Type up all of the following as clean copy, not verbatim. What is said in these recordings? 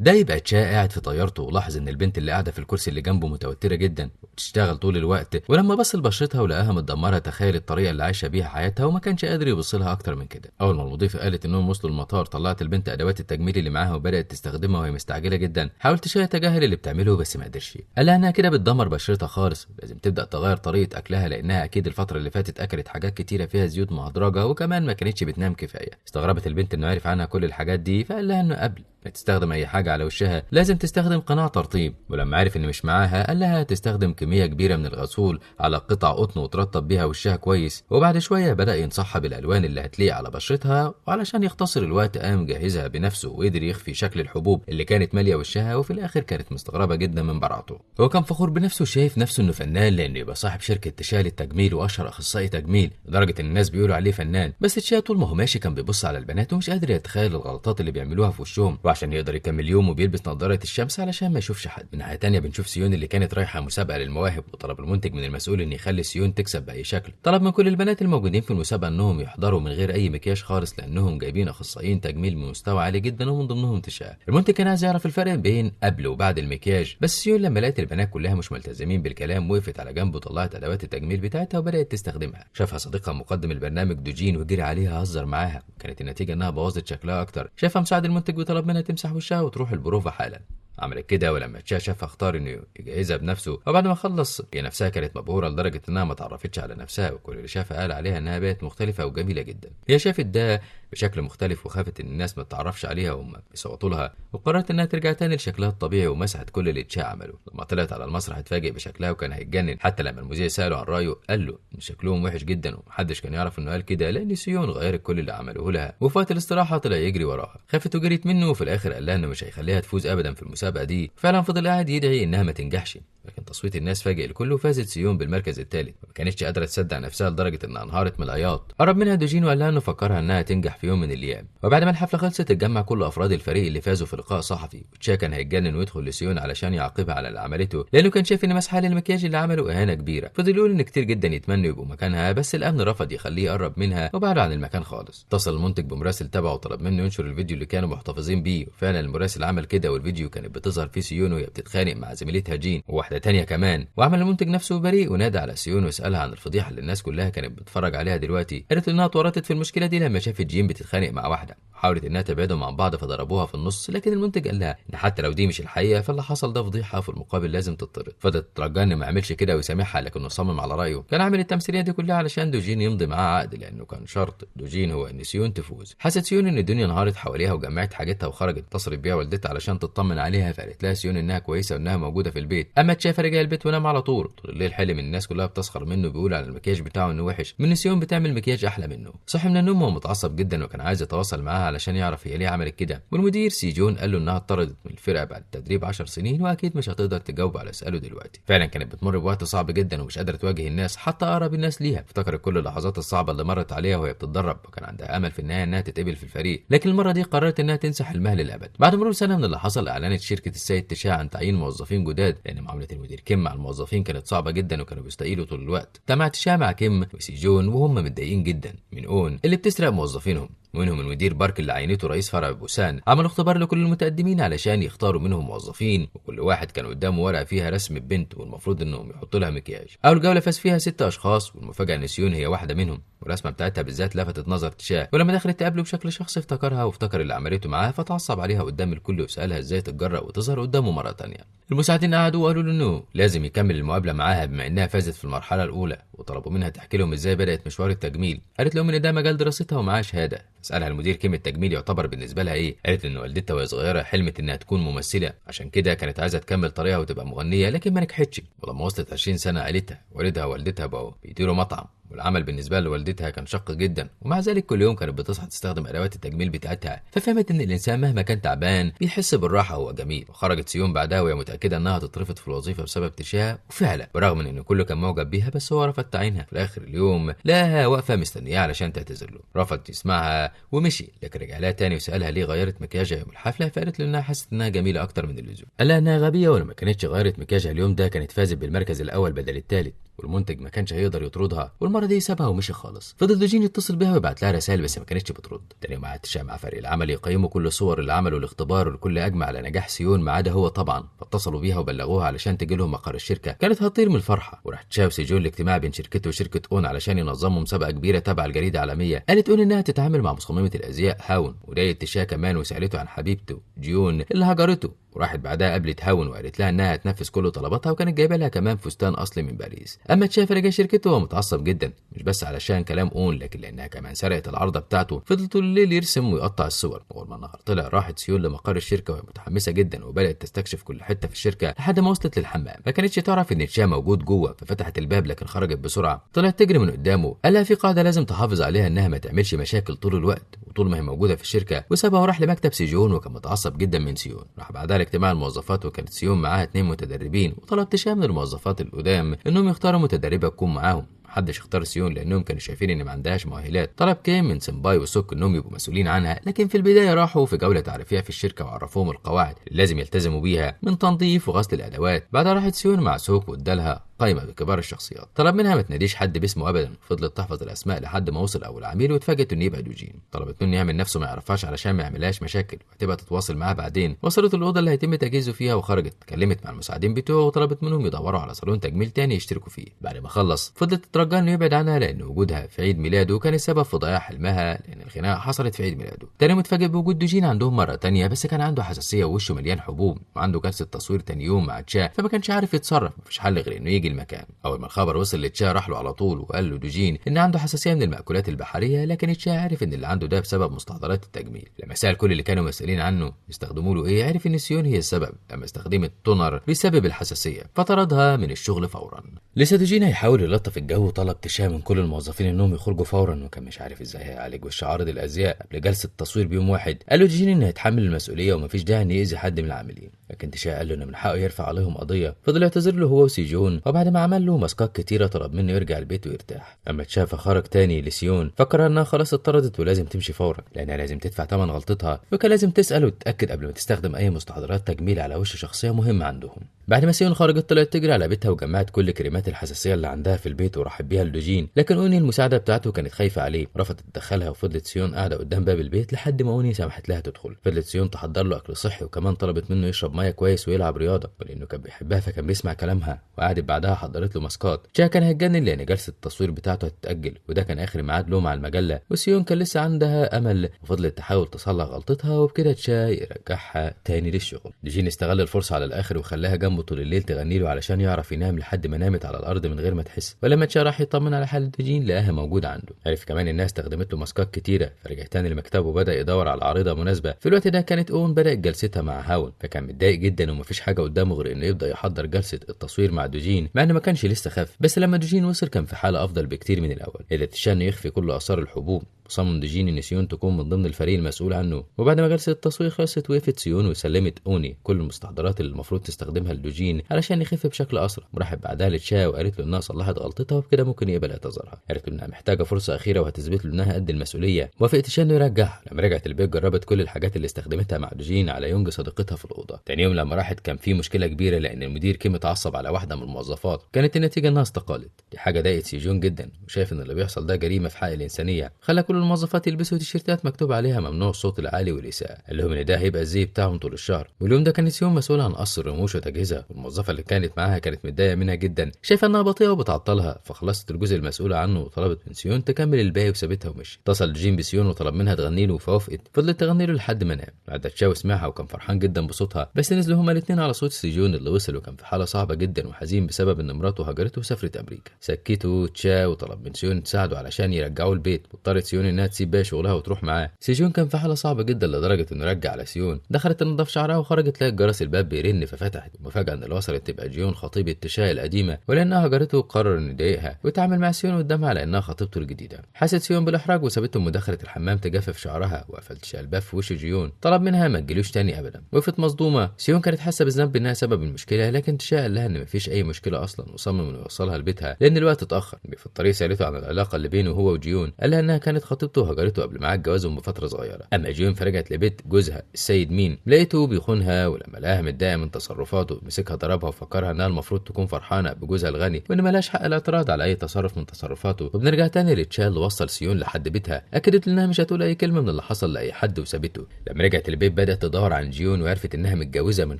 ده يبقى تشا قاعد في طيارته ولاحظ ان البنت اللي قاعده في الكرسي اللي جنبه متوتره جدا وبتشتغل طول الوقت، ولما بص لبشرتها ولقاها متدمره تخيل الطريقه اللي عايشه بيها حياتها وما كانش قادر يبص لها اكتر من كده. اول ما المضيفه قالت انهم وصلوا المطار طلعت البنت ادوات التجميل اللي معاها وبدات تستخدمها وهي مستعجله جدا. حاول تشا يتجاهل اللي بتعمله بس ما قدرش. قال لها انها كده بتدمر بشرتها خالص، لازم تبدا تغير طريقه اكلها لانها اكيد الفتره اللي فاتت اكلت حاجات كتيره فيها زيوت مهدرجه وكمان ما كانتش بتنام كفايه. استغربت البنت انه عرف عنها كل الحاجات دي، فقال لها انه قبل ما تستخدم اي حاجه على وشها لازم تستخدم قناع ترطيب، ولما عرف ان مش معاها قال لها تستخدم كميه كبيره من الغسول على قطع قطن وترطب بيها وشها كويس. وبعد شويه بدا ينصحها بالالوان اللي هتليق على بشرتها، وعلشان يختصر الوقت قام جهزها بنفسه وقدر يخفي شكل الحبوب اللي كانت ماليه وشها. وفي الاخر كانت مستغربه جدا من براعته. هو كان فخور بنفسه وشايف نفسه انه فنان لانه يبقى صاحب شركه تشا للتجميل واشهر اخصائي تجميل، لدرجه ان الناس بيقولوا عليه فنان. بس تشا طول ما هو ماشي كان بيبص على البنات ومش قادر يتخيل الغلطات اللي بيعملوها في وشهم، وعشان يقدر يكمل يومه بيلبس نظاره الشمس علشان ما يشوفش حد. من ناحيه تانيه بنشوف سيون اللي كانت رايحه مسابقه للمواهب، وطلب المنتج من المسؤول ان يخلي سيون تكسب باي شكل. طلب من كل البنات الموجودين في المسابقه انهم يحضروا من غير اي مكياج خالص لانهم جايبين اخصائيين تجميل من مستوى عالي جدا ومن ضمنهم تشا. المنتج كان عايز يعرف الفرق بين قبل وبعد المكياج، بس سيون لما لقت البنات كلها مش ملتزمين بالكلام وقفت على جنب وطلعت ادوات التجميل بتاعتها وبدات تستخدمها. شافها صديقها مقدم البرنامج دوجين وجري عليها هزر معاها، وكانت النتيجه انها بوظت شكلها اكتر. شافها مساعد المنتج وطلب منها تمسح وشها وتروح البروفه حالا. عملت كده، ولما تشا شافها اختار انه يجهزها بنفسه، وبعد ما خلص هي نفسها كانت مبهوره لدرجه انها ما تعرفتش على نفسها، وكل اللي شافها قال عليها انها بقت مختلفه وجميله جدا. هي شافت ده بشكل مختلف وخافت ان الناس ما تتعرفش عليها وهم بيصوتوا لها، وقررت انها ترجع تاني لشكلها الطبيعي ومسحت كل اللي تشا عمله. لما طلعت على المسرح اتفاجئ بشكلها وكان هيتجنن، حتى لما المذيع ساله عن رايه قال له ان شكلهم وحش جدا، ومحدش كان يعرف انه قال كده لان سيون غيرت كل اللي عملوه لها. وفي وقت الاستراحه طلع يجري وراها، خافت وجريت منه، وفي الاخر قال لها انه مش هيخليها تفوز ابدا في المسابقه دي. فعلا فضل قاعد يدعي انها ما تنجحش، لكن تصويت الناس فاجئ الكل وفازت سيون بالمركز الثالث. ما كانتش قادره تصدق نفسها لدرجه انها انهارت من العياط. قرب منها دوجين وقال لها انه فكرها انها تنجح في يوم من الايام. وبعد ما الحفله خلصت اتجمع كل افراد الفريق اللي فازوا في لقاء صحفي، وتشا كان هيتجنن ويدخل لسيون علشان يعاقبها على اللي عملته لانه كان شايف ان مسحها للمكياج اللي عمله اهانه كبيره. فضل يقول ان كتير جدا يتمنوا يبقوا مكانها، بس الامن رفض يخليه يقرب منها وبعده عن المكان خالص. اتصل المنتج بمراسل تبعه وطلب منه ينشر الفيديو اللي كانوا محتفظين بيه، وفعلا المراسل عمل كده، والفيديو كانت بتظهر فيه سيون وهي بتتخانق مع زميلتها جين وواحده تانية كمان. وعمل المنتج نفسه بريء ونادى على سيون وسالها عن الفضيحه اللي الناس كلها كانت بتتفرج عليها دلوقتي. قالت انها اتورطت في المشكله دي لما شافت جين بتتخانق مع واحده، حاولت انها تبعدهم عن بعض فضربوها في النص، لكن المنتج قال لها ان حتى لو دي مش الحقيقه فاللي حصل ده فضيحه، في المقابل لازم تطرد. فضلت ترجى انه ما يعملش كده ويسامحها، لكنه صمم على رايه. كان عامل التمثيليه دي كلها علشان دوجين يمضي معاه عقد، لانه كان شرط دوجين هو ان سيون تفوز. حست سيون ان الدنيا انهارت حواليها وجمعت حاجتها وخرجت. اتصلت بيها والدتها علشان تطمن عليها، فقالت لها سيون انها كويسه وانها موجوده في البيت. اما تشا رجع البيت ونام على طول الليل. حلم الناس كلها بتسخر منه، بيقول على المكياج بتاعه انه وحش، من سيون بتعمل مكياج احلى منه. صحي من النوم وهو متعصب جدا وكان عايز يتواصل معاها علشان يعرف هي ليه عملت كده. والمدير سي جون قال له انها اتطردت من الفرقه بعد التدريب 10 سنين واكيد مش هتقدر تجاوب على اسئله دلوقتي. فعلا كانت بتمر بوقت صعب جدا ومش قادره تواجه الناس، حتى اقرب الناس ليها. افتكرت كل اللحظات الصعبه اللي مرت عليها وهي بتتدرب، وكان عندها امل في النهايه انها تتقبل في الفريق، لكن المره دي قررت انها تنسى حلمها للابد. بعد مرور سنه من اللي حصل اعلنت شركه السيد تشا عن تعيين موظفين جداد، لان معامله المدير كيم مع الموظفين كانت صعبه جدا وكانوا بيستقيلوا طول الوقت. اجتمع تشا مع كيم وسي جون وهم متضايقين جدا من اون اللي بتسرق موظفينهم، ومنهم المدير بارك اللي عينته رئيس فرع بوسان. عملوا اختبار لكل المتقدمين علشان يختاروا منهم موظفين، وكل واحد كان قدامه ورقه فيها رسم بنت والمفروض انهم يحطوا لها مكياج. اول جوله فاز فيها 6 اشخاص، والمفاجاه ان سيون هي واحده منهم، والرسمه بتاعتها بالذات لفتت نظر تشا. ولما دخلت تقابله بشكل شخصي افتكرها وافتكر اللي عملته معاه، فتعصب عليها قدام الكل وسالها ازاي تتجرأ وتظهر قدامه مره تانية. المساعدين قعدوا وقالوا له انه لازم يكمل المقابله معاها بما انها فازت في المرحله الاولى، وطلبوا منها تحكي لهم ازاي بدات مشوار التجميل. قالت لهم ان ده مجال دراستها ومعاها شهاده. سالها المدير كيم التجميل يعتبر بالنسبه لها ايه، قالت ان والدتها وهي صغيره حلمت انها تكون ممثله، عشان كده كانت عايزه تكمل طريقها وتبقى مغنيه لكن ما نجحتش. ولما وصلت 20 سنه عيلتها والدها ووالدتها بقوا بيديروا مطعم، والعمل بالنسبه لوالدتها كان شق جدا، ومع ذلك كل يوم كانت بتصحى تستخدم ادوات التجميل بتاعتها. ففهمت ان الانسان مهما كان تعبان بيحس بالراحه وهو جميل. وخرجت سيون بعدها وهي متاكده انها تترفض في الوظيفه بسبب تشا، وفعلا برغم ان كله كان معجب بيها بس هو رفض تعيينها. في اخر اليوم لقاها واقفه مستنياه علشان تعتذر له، رفض يسمعها ومشي، لكن رجع لها تاني وسالها ليه غيرت مكياجها يوم الحفله، فقالت له انها حست انها جميله اكتر من اللزوم. قال لها انها غبيه ولو ما كانتش غيرت مكياجها اليوم ده كانت فازت بالمركز الاول بدل الثالث. والمنتج ما كانش هيقدر يطردها، والمره دي سابها ومشي خالص. فضل دوجين يتصل بيها ويبعت لها رسائل بس ما كانتش بترد. تاني يوم قعد تشا مع فريق العمل يقيموا كل الصور اللي عملوا الاختبار، والكل اجمع على نجاح سيون ما عدا هو طبعا. فاتصلوا بيها وبلغوها علشان تجي لهم مقر الشركه. كانت هتطير من الفرحه، وراحت تشا وسيجون لاجتماع بين شركته وشركه اون علشان ينظموا مسابقه كبيره تبع الجريده العالميه. قالت اون انها تتعامل مع مصممه الازياء هاون، وضايقت تشا كمان وسالته عن حبيبته جيون اللي هجرته. وراحت بعدها قابلت هاون وقالت لها انها هتنفذ كل طلباتها، وكانت جايبه لها كمان فستان اصلي من باريس. اما تشا فرجع شركته هو متعصب جدا، مش بس علشان كلام اون لكن لانها كمان سرقت العارضه بتاعته. فضل طول الليل يرسم ويقطع الصور. اول ما النهار طلع راحت سيون لمقر الشركه وهي متحمسه جدا، وبدات تستكشف كل حته في الشركه لحد ما وصلت للحمام. ما كانتش تعرف ان تشا موجود جوه، ففتحت الباب لكن خرجت بسرعه. طلعت تجري من قدامه. قال لها في قاعده لازم تحافظ عليها انها ما تعملش مشاكل طول الوقت وطول ما هي موجوده في الشركه، وسابها وراح لمكتب سيجون، وكان متعصب جدا من سيون. راح بعدها لاجتماع الموظفات، وكانت سيون معاها 2 متدربين، وطلب تشا من الموظفات القدام انهم يختاروا متدربه تكون معاهم. محدش اختار سيون لانهم كانوا شايفين ان ما عندهاش مؤهلات. طلب كيم من سمباي وسوك انهم يبقوا مسؤولين عنها، لكن في البدايه راحوا في جوله تعريفيه في الشركه وعرفوهم القواعد اللي لازم يلتزموا بيها من تنظيف وغسل الادوات. بعدها راحت سيون مع سوك وادالها قائمه بكبار الشخصيات. طلب منها ما تناديش حد باسمه ابدا، فضلت تحفظ الاسماء لحد ما وصل اول عميل واتفاجئت انه يبقى دوجين. طلبت منه يعمل نفسه ما يعرفهاش علشان ما يعملهاش مشاكل وهتبقى تتواصل معاه بعدين. وصلت الاوضه اللي هيتم تجهيزه فيها وخرجت. كلمت مع المساعدين بتوعه وطلبت منهم يدوروا على صالون تجميل تاني يشتركوا فيه. بعد ما خلص فضلت تترجى انه يبعد عنها لان وجودها في عيد ميلاده كان السبب في ضياع حلمها، لان الخناقه حصلت في عيد ميلاده. تاني متفاجئ بوجود دوجين عندهم مره تانيه، بس كان عنده حساسيه ووشه مليان حبوب، وعنده جلسه تصوير تاني يوم مع تشا، فما كانش عارف يتصرف. مفيش حل غير انه يجي المكان. اول ما الخبر وصل لتشا راح له على طول وقال له دوجين ان عنده حساسيه من المأكولات البحريه، لكن تشا عرف ان اللي عنده ده بسبب مستحضرات التجميل. لما سأل كل اللي كانوا مسؤولين عنه يستخدموا له ايه، عرف ان سيون هي السبب لما استخدمت تونر بسبب الحساسيه، فطردها من الشغل فورا. لسه دوجين هيحاول يلطف الجو وطلب تشا من كل الموظفين انهم يخرجوا فورا، وكان مش عارف ازاي هيعالج وش عارض الازياء قبل جلسه التصوير بيوم واحد. قال له دوجين انه هيتحمل المسؤوليه ومفيش داعي ان يأذي حد من العاملين، لكن تشا قال له انه من حقه يرفع عليهم قضيه. فضل يعتذر له هو وسيجون، وبعد ما عمل له ماسكات كتيره طلب منه يرجع البيت ويرتاح. اما تشا فخرج تاني لسيون، فكر انها خلاص اتطردت ولازم تمشي فورا لانها لازم تدفع ثمن غلطتها، وكان لازم تسال وتتاكد قبل ما تستخدم اي مستحضرات تجميل على وش شخصيه مهمه عندهم. بعد ما سيون خرجت طلعت تجري على بيتها وجمعت كل كريمات الحساسيه اللي عندها في البيت وراحت بيها لدوجين، لكن اوني المساعده بتاعته كانت خايفه عليه رفضت تدخلها. وفضلت سيون قاعده قدام باب البيت لحد ما اوني سمحت لها تدخل. فضلت سيون تحضر له اكل صحي، وكمان طلبت منه يشرب ميه كويس ويلعب رياضه، ولانه كان بيحبها فكان بيسمع كلامها. وقعدت بعدها حضرت له ماسكات. تشا كان هيتجنن لان جلسه التصوير بتاعته هتتاجل، وده كان اخر ميعاد له مع المجله، وسيون كان لسه عندها امل وفضلت تحاول تصلح غلطتها، وبكده تشا يرجعها تاني للشغل. دوجين استغل الفرصه على الاخر وخلاها جنبه طول الليل تغني له علشان يعرف ينام لحد ما نامت على الارض من غير ما تحس. ولما تشا راح يطمن على حاله دوجين لقاها موجوده عنده. عرف كمان الناس استخدمت له ماسكات كتيره، فرجع تاني لمكتبه وبدا يدور على عارضه مناسبه. في الوقت ده كانت اون بدات جلستها مع هاون، فكان متضايق جدا ومفيش حاجه قدامه غير انه يبدا يحضر جلسه التصوير مع دوجين، مع انه ما كانش لسه خف. بس لما دوجين وصل كان في حاله افضل بكتير من الاول. قدر تشا انه يخفي كل اثار الحبوب. صمم دوجين ان سيون تكون من ضمن الفريق المسؤول عنه. وبعد ما جلسه التصوير خلصت وقفت سيون وسلمت اوني كل المستحضرات اللي المفروض تستخدمها لدوجين علشان يخف بشكل اسرع. وراحت بعدها لتشا وقالت له انها صلحت غلطتها وبكده ممكن يقبل اعتذارها. قالت له انها محتاجه فرصه اخيره وهتثبت له انها قد المسؤوليه. وافق تشا انه يرجعها. لما رجعت البيت جربت كل الحاجات اللي استخدمتها مع دوجين على يونج صديقتها في الاوضه. تاني يوم لما راحت كان في مشكله كبيره لان المدير كيم اتعصب على واحده من الموظفات. كانت النتيجه انها استقالت. دي حاجه ضايقت سيجون جدا، وشايف ان اللي بيحصل ده جريمه في حق الانسانيه. خلى كل الموظفات يلبسوا تيشيرتات مكتوب عليها ممنوع الصوت العالي والاساءه. قال لهم ان ده هيبقى الزي بتاعهم طول الشهر. واليوم ده كانت سيون مسؤوله عن قص الرموش وتجهيزها، والموظفه اللي كانت معاها كانت متضايقه منها جدا، شايفه انها بطيئه وبتعطلها. فخلصت الجزء المسؤوله عنه وطلبت من سيون تكمل الباقي وسابتها ومشي. اتصل جين بسيون وطلب منها تغني له فوافقت. فضلت تغني له لحد ما نام. بعد تشاو سمعها وكان فرحان جدا بصوتها، بس نزلوا هما الاثنين على صوت سيجون اللي وصل وكان في حاله صعبه جدا وحزين بسبب ان مراته هجرته وسافرت امريكا. سكته تشاو وطلب من سيون تساعده علشان يرجعوا البيت، واضطرت سيون انها تسيب بقى شغلها وتروح معاه. سيجون كان في حاله صعبه جدا لدرجه انه رجع على سيون. دخلت تنضف شعرها وخرجت لقت جرس الباب بيرن ففتحت. ومفاجاه ان اللي وصلت تبقى جيون خطيبه تشا القديمه، ولانها هجرته قرر انه يضايقها ويتعامل مع سيون قدامها على انها خطيبته الجديده. حست سيون بالاحراج وسابته مداخله الحمام تجفف شعرها، وقفل تشا الباب في وش جيون. طلب منها ما تجيلوش تاني ابدا. وقفت مصدومه. سيون كانت حاسه بالذنب انها سبب المشكله، لكن تشا قال لها ان مفيش اي مشكله اصلا، وصمم انه يوصلها لبيتها لان الوقت اتاخر. في الطريق سالته عن العلاقه اللي بينه هو وجيون. قال لها انها كانت خطيبته وهجرته قبل ميعاد جوازهم بفتره صغيره. اما جيون فرجعت لبيت جوزها السيد مين لقيته بيخونها، ولما لقاها متضايقه من تصرفاته مسكها ضربها وفكرها انها المفروض تكون فرحانه بجوزها الغني وان ملهاش حق الاعتراض على اي تصرف من تصرفاته. وبنرجع تاني لتشال اللي وصل سيون لحد بيتها، اكدت انها مش هتقول اي كلمه من اللي حصل لاي حد وسابته. لما رجعت البيت بدات تدور عن جيون وعرفت انها متجوزه من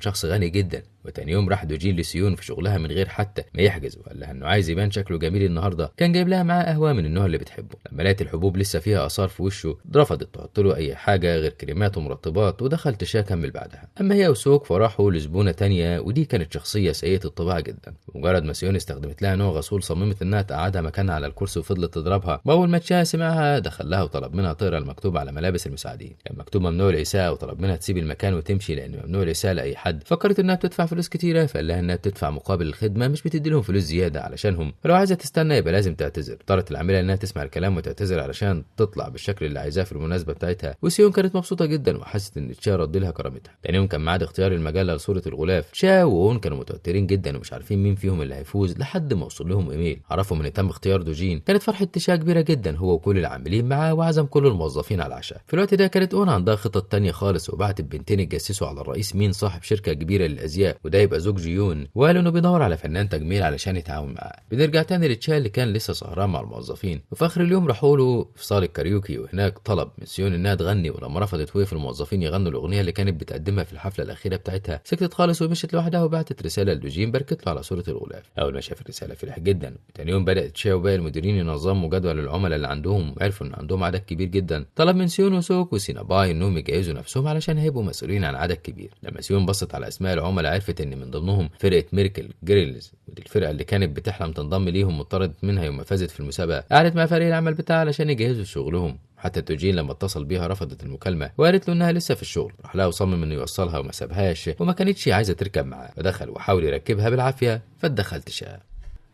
شخص غني جدا. وتاني يوم راح دوجين لسيون في شغلها من غير حتى ما يحجز، وقال لها انه عايز يبان شكله جميل النهارده. كان جايب لها معاه قهوه من النوع اللي بتحبه. لما لقت الحبوب لسه فيها اثار في وشه رفضت تحط له اي حاجه غير كريمات ومرطبات، ودخل تشا كمل بعدها. اما هي وسوك فراحوا لزبونه تانية، ودي كانت شخصيه سيئه الطباع جدا. مجرد ما سيون استخدمت لها نوع غسول صممت انها تقعدها مكانها على الكرسي وفضلت تضربها. واول ما تشا سمعها دخل لها وطلب منها تقرا المكتوب على ملابس المساعدين. كان مكتوب ممنوع الاساءه، وطلب منها تسيب المكان وتمشي لان ممنوع الاساءه لاي حد. فكرت انها بتدفع فلوس كتيره، فقال لها انها بتدفع مقابل الخدمه مش بتدي لهم فلوس زياده علشانهم، ولو عايزه تستنى يبقى لازم تعتذر. اضطرت العامله انها تسمع الكلام وتعتذر علشان تطلع بالشكل اللي عايزاه في المناسبه بتاعتها. وسيون كانت مبسوطه جدا وحست ان تشا رد لها كرامتها. تاني يوم كان ميعاد اختيار المجله لصوره الغلاف. تشا وون كانوا متوترين جدا ومش عارفين مين فيهم اللي هيفوز لحد ما وصل لهم ايميل عرفهم ان تم اختيار دوجين. كانت فرحه تشا كبيره جدا هو وكل العاملين معاه، وعزم كل الموظفين على العشاء. في الوقت ده كانت اون عندها خطط تانية خالص، وبعتت بنتين يتجسسوا على الرئيس مين صاحب شركه كبيره للازياء وده يبقى زوج جيون، وقالوا انه بيدور على فنان تجميل علشان يتعاون معاه. بنرجع تاني لتشا اللي كان لسه سهران مع الموظفين، وفي اخر اليوم راحوا له في صاله كاريوكي، وهناك طلب من سيون انها تغني. ولما رفضت وقف الموظفين يغنوا الاغنيه اللي كانت بتقدمها في الحفله الاخيره بتاعتها. سكتت خالص ومشت لوحدها وبعتت رساله لدوجين باركت له على صوره الغلاف. اول ما شاف الرساله فرح جدا. تاني يوم بدات تشا وباقي المديرين ينظموا جدول العملاء اللي عندهم، وعرفوا ان عندهم عدد كبير جدا. طلب من سيون وسوك وسيناباي انهم يجهزوا نفسهم علشان هيبقوا مسؤولين عن عدد كبير. لما سيون بصت على اسماء العملاء عرفت ان من ضمنهم فرقه ميركل جريلز، ودي الفرقه اللي كانت بتحلم تنضم ليهم وطردت منها يوم ما فازت في المسابقه. قعدت مع فريق العمل بتاعها علشان يجهزوا شغلهم. حتى توجين لما اتصل بيها رفضت المكالمه وقالت له انها لسه في الشغل. راح لها وصمم انه يوصلها وما سابهاش، وما كانتش عايزه تركب معاه، فدخل وحاول يركبها بالعافيه فاتدخل تشا.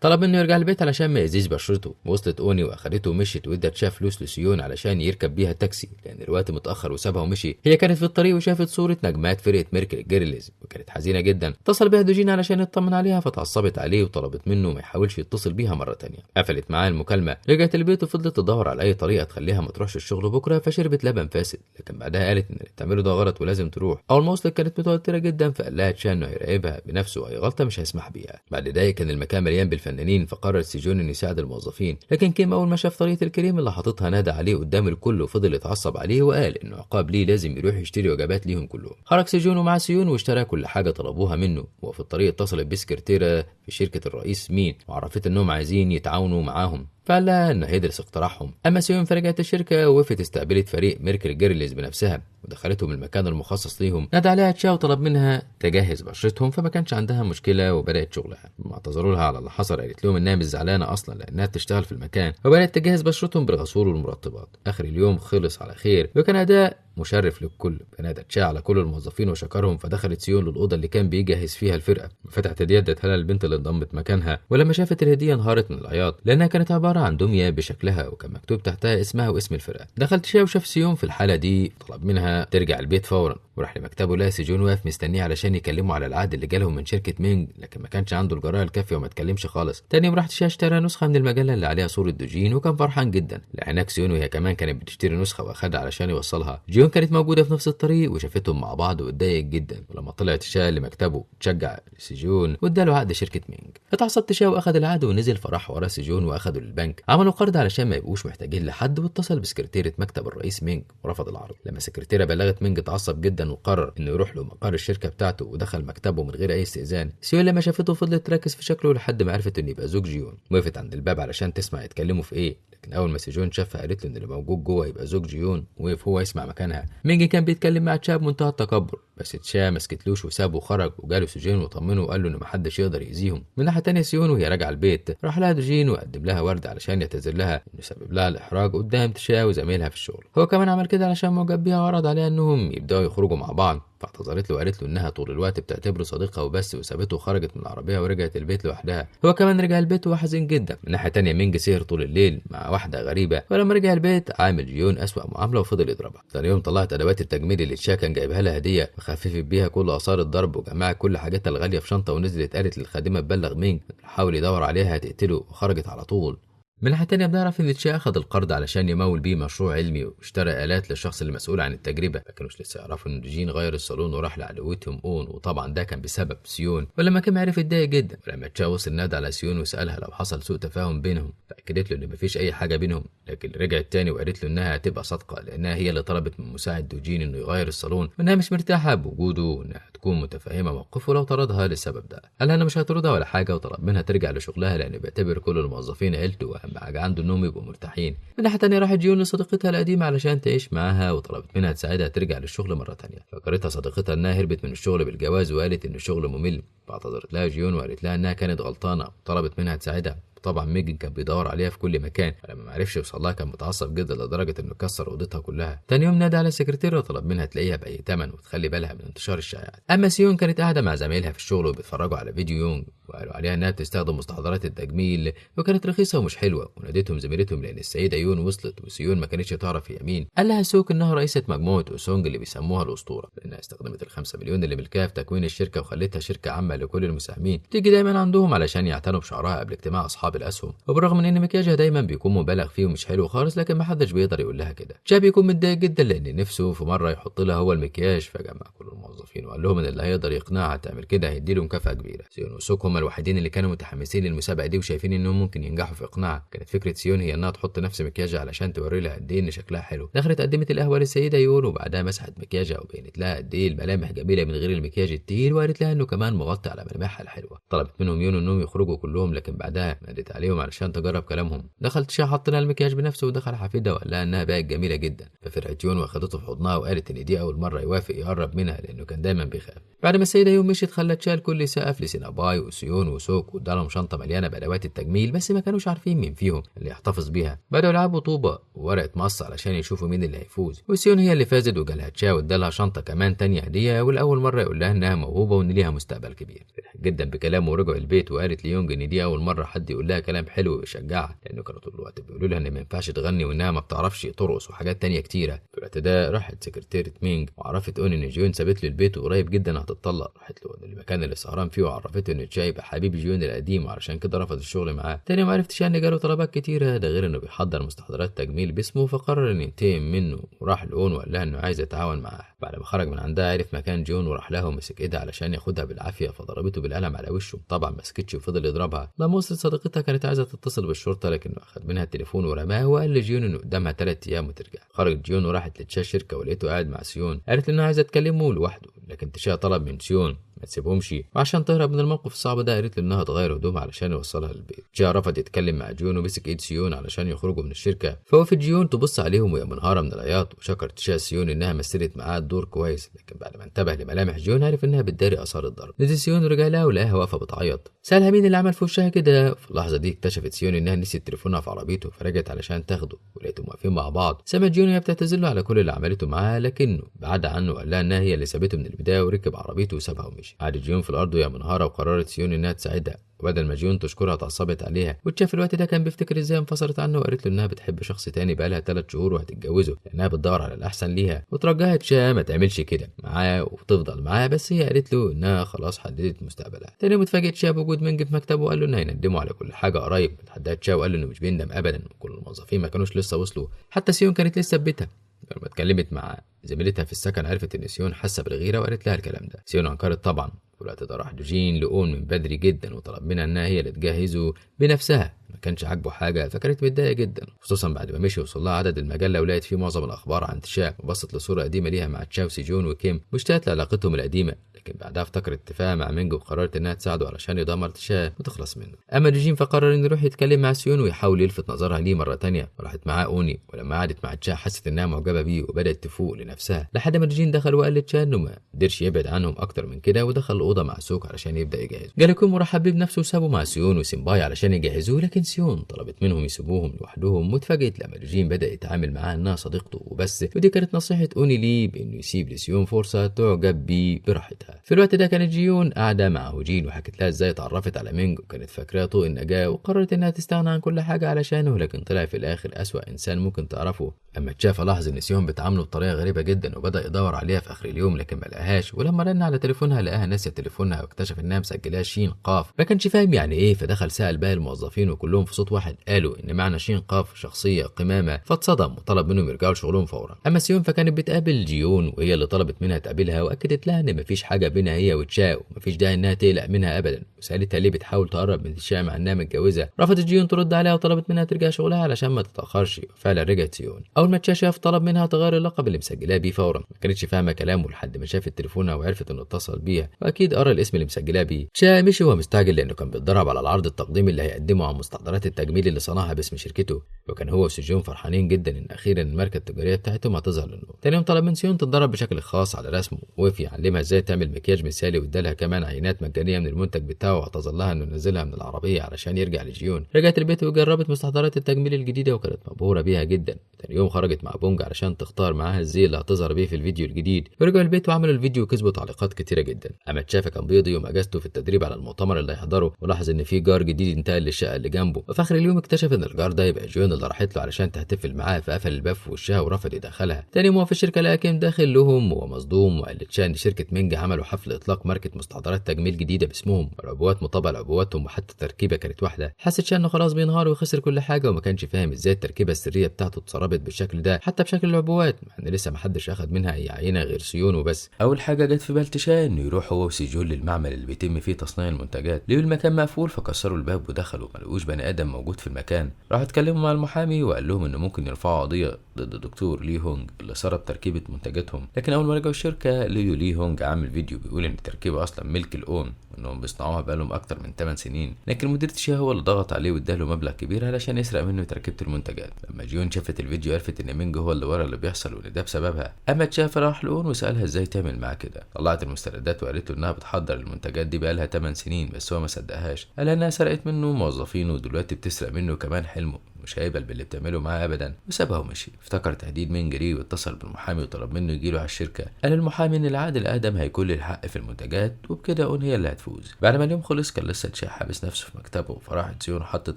طلب انه يرجع البيت علشان ما يأذيش بشرته. وصلت اوني واخدته ومشيت، وادت تشا فلوس لسيون علشان يركب بيها تاكسي لان الوقت متاخر وسابها ومشي. هي كانت في الطريق وشافت صوره نجمات فرقه ميركل جيرلز وكانت حزينه جدا. اتصل بيها دوجين علشان يطمن عليها فتعصبت عليه وطلبت منه ما يحاولش يتصل بيها مره تانية. قفلت معاه المكالمه. رجعت البيت وفضلت تدور على اي طريقه تخليها ما تروحش الشغل بكره، فشربت لبن فاسد. لكن بعدها قالت ان اللي بتعمله ده غلط ولازم تروح. اول ما وصلت كانت متوتره جدا، فقال لها تشا انه هيراقبها بنفسه واي غلطه مش هيسمح بيها. بعد دقايق كان المكان مليان بالفنانين، فقرر سيجون انه يساعد الموظفين. لكن كيم اول ما شاف طريقه الكريم اللي حاططها نادى عليه قدام الكل وفضل يتعصب عليه وقال انه عقاب ليه لازم يروح يشتري وجبات ليهم كلهم. خرج سيجون ومع سيون واشترى كل حاجه طلبوها منه. وفي الطريق اتصلت بسكرتيره في شركه الرئيس مين وعرفت انهم عايزين يتعاونوا معاهم، فقال لها انه هيدرس اقتراحهم. اما سيون فرجعت الشركه ووقفت استقبلت فريق ميركل جيرلز بنفسها ودخلتهم المكان المخصص ليهم. نادى عليها تشا وطلب منها تجهز بشرتهم، فما كانش عندها مشكله وبدات شغلها. لما اعتذروا لها على اللي حصل قالت لهم انها مش زعلانه اصلا لانها بتشتغل في المكان، وبدات تجهز بشرتهم بالغسول والمرطبات. اخر اليوم خلص على خير وكان اداء مشرف للكل. فنادى تشا على كل الموظفين وشكرهم. فدخلت سيون للاوضه اللي كان بيجهز فيها الفرقه وفتحت هديه ادتها لها البنت اللي انضمت مكانها. ولما شافت الهديه انهارت من العياط لانها كانت عباره عن دميه بشكلها وكان مكتوب تحتها اسمها واسم الفرقه. دخل تشا وشاف سيون في الحاله دي، طلب منها ترجع البيت فورا وراح لمكتبه. لقى سيجون واقف مستنيه علشان يكلموا على العقد اللي جالهم من شركه مينج، لكن ما كانش عنده الجراءه الكافيه وما اتكلمش خالص. تاني يوم راح تشا اشترى نسخه من المجله اللي عليها صوره دوجين وكان فرحان جدا. لهناك سيون وهي كمان كانت بتشتري نسخه واخدها علشان يوصلها. جيون كانت موجوده في نفس الطريق وشافتهم مع بعض واتضايقت جدا. ولما طلعت تشا لمكتبه تشجع سيجون واداله عقد شركه مينج. اتعصب تشا واخد العقد ونزل فراح ورا سيجون واخده للبنك. عملوا قرض علشان ما يبقوش محتاجين لحد، واتصل بسكرتيره مكتب الرئيس مينج ورفض العرض. لما السكرتيره بلغت مينج اتعصب جدا وقرر انه يروح له مقر الشركه بتاعته ودخل مكتبه من غير اي استئذان. سيون لما شافته فضلت تركز في شكله لحد ما عرفت انه يبقى زوج جيون. وقفت عند الباب علشان تسمع يتكلموا في ايه، لكن اول ما سيجون شافها قالت له ان اللي موجود جوه يبقى زوج جيون. وقف هو يسمع مكانها. مينج كان بيتكلم مع تشا بمنتهى التكبر، بس تشا ما سكتلوش وسابه وخرج وجاله سيجون وطمنه وقال له ان محدش يقدر يأذيهم. من ناحيه تانيه سيون وهي راجعه البيت راح لها دوجين وقدم لها ورد علشان يعتذر لها انه سبب لها الاحراج قدام تشا وزميلها في الشغل. هو كمان عمل كده علشان معجب بيها وعرض عليها انهم يبداوا يخرجوا مع بعض، فاعتذرت له وقالت له انها طول الوقت بتعتبره صديقها وبس، وسابته وخرجت من العربيه ورجعت البيت لوحدها. هو كمان رجع البيت وهو حزين جدا. من ناحيه تانيه مينج سهر طول الليل مع واحده غريبه، ولما رجع البيت عامل جيون اسوأ معامله وفضل يضربها. ثاني يوم طلعت ادوات التجميل اللي تشا كان جايبها لها هديه وخففت بيها كل اثار الضرب وجمعت كل حاجاتها الغاليه في شنطه ونزلت قالت للخادمه تبلغ مينج حاول يدور عليها هتقتله، وخرجت على طول. من ناحية تانية بنعرف إن تشا أخد القرض علشان يمول بيه مشروع علمي واشترى آلات للشخص اللي مسؤول عن التجربة. ما كانوش لسه يعرفوا إن جين غير الصالون وراح لعدوتهم أون، وطبعا ده كان بسبب سيون. ولما كان عرف اتضايق جدا، ولما تشا وصل نادى على سيون وسألها لو حصل سوء تفاهم بينهم، فأكدت له إن مفيش أي حاجة بينهم، لكن رجعت تاني وقالت له إنها هتبقى صادقة لأنها هي اللي طلبت من مساعد دوجين إنه يغير الصالون، وإنها مش مرتاحة بوجوده، وإنها تكون متفهمة موقفه لو طردها للسبب ده. قالها إنه مش هيطردها ولا حاجة، وطلب منها ترجع لشغلها لأنه بيعتبر كل الموظفين عيلته، وأهم حاجة عنده إنهم يبقوا مرتاحين. من ناحية تانية راحت جيون لصديقتها القديمة علشان تعيش معاها، وطلبت منها تساعدها ترجع للشغل مرة تانية. فكرتها صديقتها إنها هربت من الشغل بالجواز وقالت إن الشغل ممل، فاعتذرت لها جيون وقالت لها إنها كانت غلطانة وطلبت منها تساعدها. طبعا ميجن كان بيدور عليها في كل مكان، ولما ما عرفش يوصل لها كان متعصب جدا لدرجه انه كسر اوضتها كلها. تاني يوم نادى على السكرتيره وطلب منها تلاقيها باي ثمن وتخلي بالها من انتشار الشائعات. اما سيون كانت قاعده مع زمايلها في الشغل وبيتفرجوا على فيديو يونغ، وقالوا عليها انها بتستخدم مستحضرات التجميل وكانت رخيصه ومش حلوه، وناديتهم زميلتهم لان السيده يون وصلت وسيون ما كانتش تعرف هي مين. قال لها سوك انها رئيسه مجموعه اوسونج اللي بيسموها الاسطوره، لانها استخدمت ال5 مليون اللي ملكها في تكوين الشركه وخلتها شركه عامه لكل المساهمين، تيجي دايما عندهم علشان يعتنوا بشعرها قبل اجتماع اصحاب الاسهم. بالرغم من ان مكياجها دايما بيكون مبالغ فيه ومش حلو خالص، لكن محدش بيقدر يقول لها كده. جا بيكون متضايق جدا لان نفسه في مره يحط لها هو المكياج، فجمع كل الموظفين وقال لهم ان اللي هيقدر يقنعها تعمل كده هيديله مكافاه كبيره. سيون وسوك هم الوحيدين اللي كانوا متحمسين للمسابقه دي وشايفين انهم ممكن ينجحوا في اقناعها. كانت فكره سيون هي انها تحط نفس مكياجها علشان توري لها قد ايه ان شكلها حلو. دخلت قدمت القهوه للسيده يون، وبعدها مسحت مكياجها وبينت لها قد ايه الملامح جميله من غير المكياج التقيل، وقالت لها انه كمان مغطي على ملامحها الحلوه. طلبت منهم يون انهم يخرجوا كلهم، لكن بعدها نادت عليهم علشان تجرب كلامهم. دخلت شا حط لها المكياج بنفسه ودخل حفيدها وقال لها انها بقت جميله جدا، ففرحت يون واخدته في حضنها وقالت ان دي اول مره يوافق يقرب منها لانه كان دايما بيخاف. بعد ما السيده يون مشيت خلت شا الكل يسقف لسيناباي وسيون وسوك وادالهم شنطه مليانه بادوات التجميل، بس ما كانوش عارفين مين فيهم اللي يحتفظ بيها. بداوا يلعبوا طوبه وورقه مص علشان يشوفوا مين اللي هيفوز، وسيون هي اللي فازت وجالها شا وادالها شنطه كمان تانية هديه، والاول مره يقول لها انها موهوبه وان ليها مستقبل كبير. فرحت جدا بكلامه ورجعوا البيت، وقالت ليونج ان دي اول مره حد يقول لها كلام حلو ويشجعها، لانه كانوا طول الوقت بيقولوا لها ان ما ينفعش تغني وانها ما بتعرفش ترقص وحاجات تانية كتيره. في الوقت ده راحت سكرتيره مينج وعرفت اون ان جيون سابت له البيت وقريب جدا هتطلق. راحت له المكان اللي سهران فيه وعرفته ان تشا يبقى حبيب جيون القديم، وعلشان كده رفض الشغل معاه. تاني ما عرفتش ان جاله طلبات كتيره، ده غير انه بيحضر مستحضرات تجميل باسمه، فقرر ان ينتقم منه وراح لأون وقال لها انه عايز يتعاون معاه. بعد ما خرج من عندها عرف مكان جيون وراح لها ومسك ايدها علشان ياخدها بالعافيه، فضربته بالقلم على وشه. طبعا ما سكتش وفضل يضربها. لما وصلت صديقتها كانت عايزه تتصل بالشرطه، لكنه اخذ منها التليفون ورماه وقال لجيون انه قدامها 3 ايام وترجع. خرجت جيون وراحت لتشا الشركه ولقيته قاعد مع سيون. قالت انها عايزه تكلمه لوحده، لكن تشا طلب من سيون ما تسيبهمش، وعشان تهرب من الموقف الصعب ده قالت له انها تغير هدومها علشان يوصلها للبيت. جا رفض يتكلم مع جيون ومسك ايد سيون علشان يخرجوا من الشركه، فوقفت جيون تبص عليهم وهي منهاره من العياط، وشكرت تشا سيون انها مثلت معاه الدور كويس، لكن بعد ما انتبه لملامح جيون عرف انها بتداري اثار الضرب. نزل سيون ورجع لها ولقاها واقفه بتعيط. سالها مين اللي عمل في وشها كده. في اللحظه دي اكتشفت سيون انها نسيت تليفونها في عربيته، فرجعت علشان تاخده ولقيتهم واقفين مع بعض. سمعت جيون وهي بتعتذر له على كل اللي عملته معاه، لكنه بعد عنه وقال لها انها هي اللي سابته من البدايه وركب عربيته وسابها ومشي. قعدت جيون في الارض وهي منهاره، وقررت سيون انها تساعدها، وبدل ما جيون تشكرها اتعصبت عليها. وتشا في الوقت ده كان بيفتكر ازاي انفصلت عنه، وقالت له انها بتحب شخص تاني بقالها 3 شهور وهتتجوزه لانها بتدور على الاحسن ليها، وترجاها تشا ما تعملش كده معاه وتفضل معاه، بس هي قالت له انها خلاص حددت مستقبلها. تاني يوم اتفاجئ تشا بوجود مينج في مكتبه وقال له انه هيندموا على كل حاجه قريب. اتحدى تشا وقال له انه مش بيندم ابدا، وكل الموظفين ما كانوش لسه وصلوا، حتى سيون كانت لسه في بيتها. لما اتكلمت مع زميلتها في السكن عرفت ان سيون حاسه بالغيره وقالت لها الكلام ده. سيون انكرت طبعا. في الوقت ده راح دوجين لأون من بدري جدا وطلب منها انها هي اللي تجهزه بنفسها. ما كانش عاجبه حاجه، فكانت متضايقه جدا، خصوصا بعد ما مشي وصل لها عدد المجله ولقت فيه معظم الاخبار عن تشا، وبصت لصوره قديمه ليها مع تشا وسيجون وكيم واشتقت لعلاقتهم القديمه. لكن بعدها افتكرت اتفاقها مع مينج وقررت انها تساعده علشان يدمر تشا وتخلص منه. اما دوجين فقرر انه يروح يتكلم مع سيون ويحاول يلفت نظرها ليه مره تانية، وراحت معاه اوني. ولما قعدت مع تشا حست انها معجبه بيه وبدات تفوق لنفسها، لحد ما دوجين دخل وقال لتشا انه ما قدرش يبعد عنهم اكتر من كده، ودخل الاوضه مع سوك علشان يبدا يجهز. جالكم ورحب بيه بنفسه وسابه مع سيون وسيمباي علشان يجهزوه، لكن سيون طلبت منهم يسيبوهم لوحدهم، واتفاجئت لما دوجين بدا يتعامل معاها انها صديقته وبس. ودي كانت نصيحه اوني ليه بانه يسيب لسيون فرصه تعجب بيه براحتها. في الوقت ده كانت جيون قاعده مع هوجين وحكت لها ازاي اتعرفت على مينج، وكانت فاكراه طوق النجاه، وقررت انها تستغنى عن كل حاجه علشانه، لكن طلع في الاخر اسوأ انسان ممكن تعرفه. اما تشاف لاحظ ان سيون بتعامله بطريقه غريبه جدا، وبدا يدور عليها في اخر اليوم لكن ما لقاهاش. ولما رن على تليفونها لقاها ناسيه تليفونها، واكتشف انها مسجلاه شين قاف، ما كانش فاهم يعني ايه، فدخل سال باقي الموظفين وكلهم كلهم في صوت واحد قالوا ان معنى شين قاف شخصيه قمامه، فاتصدم وطلب منهم يرجعوا لشغلهم فورا. اما سيون فكانت بتقابل جيون وهي اللي طلبت منها تقابلها، واكدت لها ان مفيش حاجه بينها هي وتشاو ومفيش داعي انها تقلق منها ابدا، وسالتها ليه بتحاول تقرب من تشاو مع انها متجوزه. رفضت جيون ترد عليها وطلبت منها ترجع شغلها علشان ما تتاخرش، وفعلا رجعت سيون. اول ما تشاف طلب منها تغير اللقب اللي مسجلاه بيه فورا، ما كانتش فاهمه كلامه لحد ما شافت تليفونها وعرفت انه اتصل بيها، واكيد قرا الاسم اللي مسجلاه بيه. تشا مشي وهو مستعجل لانه كان بيتدرب على العرض التقديمي اللي هيقدمه عن مستحضرات التجميل اللي صنعها باسم شركته، وكان هو وسجون فرحانين جدا ان اخيرا الماركه التجاريه بتاعتهم هتظهر للنور. تاني يوم طلب من سيون تتدرب بشكل خاص على رسمه، ووفي يعلمها ازاي تعمل مكياج مثالي، وادالها كمان عينات مجانيه من المنتج بتاعه، واعتذر لها انه نزلها من العربيه علشان يرجع لجيون. رجعت البيت وجربت مستحضرات التجميل الجديده وكانت مبهوره بيها جدا. تاني يوم خرجت مع بونج علشان تختار معاها الزي اللي هتظهر بيه في الفيديو الجديد، ورجعوا البيت وعملوا الفيديو وكسبوا تعليقات كتيره جدا. اما تشافا كان بيضي يوم اجازته في التدريب على المؤتمر اللي هيحضره، ولاحظ ان في جار جديد انتقل للشقه اللي جنبه، وفي اخر اليوم اكتشف ان الجار ده يبقى جيون اللي راحت له علشان تحتفل معاه، فقفل الباب في وشها ورفض يدخلها. تاني يوم في الشركه لقى كيم داخل لهم وهو مصدوم، وقال لتشا ان شركه مينج عملوا حفل اطلاق ماركه مستحضرات تجميل جديده باسمهم، والعبوات مطابقه لعبواتهم وحتى التركيبه كانت واحده. حس تشا انه خلاص بينهار وخسر كل حاجه، وما كانش فاهم ازاي التركيبه السريه بتاعته اتسربت بالشكل ده حتى بشكل العبوات، مع ان لسه محدش اخد منها اي عينه غير سيون وبس. اول حاجه جت في بال تشا انه يروح هو وسجون للمعمل اللي بيتم فيه تصنيع المنتجات، لقوا المكان مقفول فكسروا الباب ودخلوا، ما لقوش بني ادم موجود في المكان. راحوا اتكلموا مع المحامي وقال لهم انه ممكن يرفعوا قضيه ضد الدكتور لي هونج اللي سرب تركيبه منتجاتهم. لكن اول ما رجعوا الشركه لقوا لي هونج عامل فيديو بيقول ان التركيبه اصلا ملك الاون، وانهم بيصنعوها بقالهم اكتر من 8 سنين. لكن مدير تشا هو اللي ضغط عليه واداله مبلغ كبير علشان يسرق منه تركيبه المنتجات. لما جيون شافت الفيديو عرفت ان مينج هو اللي ورا اللي بيحصل وان ده بسببها. اما تشا راح لاون وسالها ازاي تعمل معاه كده، طلعت المستندات وقالت له انها بتحضر المنتجات دي بقالها 8 سنين، بس هو ما صدقهاش. قال انها سرقت منه موظفين ودلوقتي بتسرق منه كمان حلمه، مش هيقبل باللي بتعمله معاه ابدا، وسابها ومشي. افتكر تهديد مينج ليه واتصل بالمحامي وطلب منه يجيله على الشركه. قال المحامي ان العقد الاقدم هيكون له الحق في المنتجات، وبكده اون هي اللي هتفوز. بعد ما اليوم خلص كان لسه تشا حابس نفسه في مكتبه، فراحت سيون حطت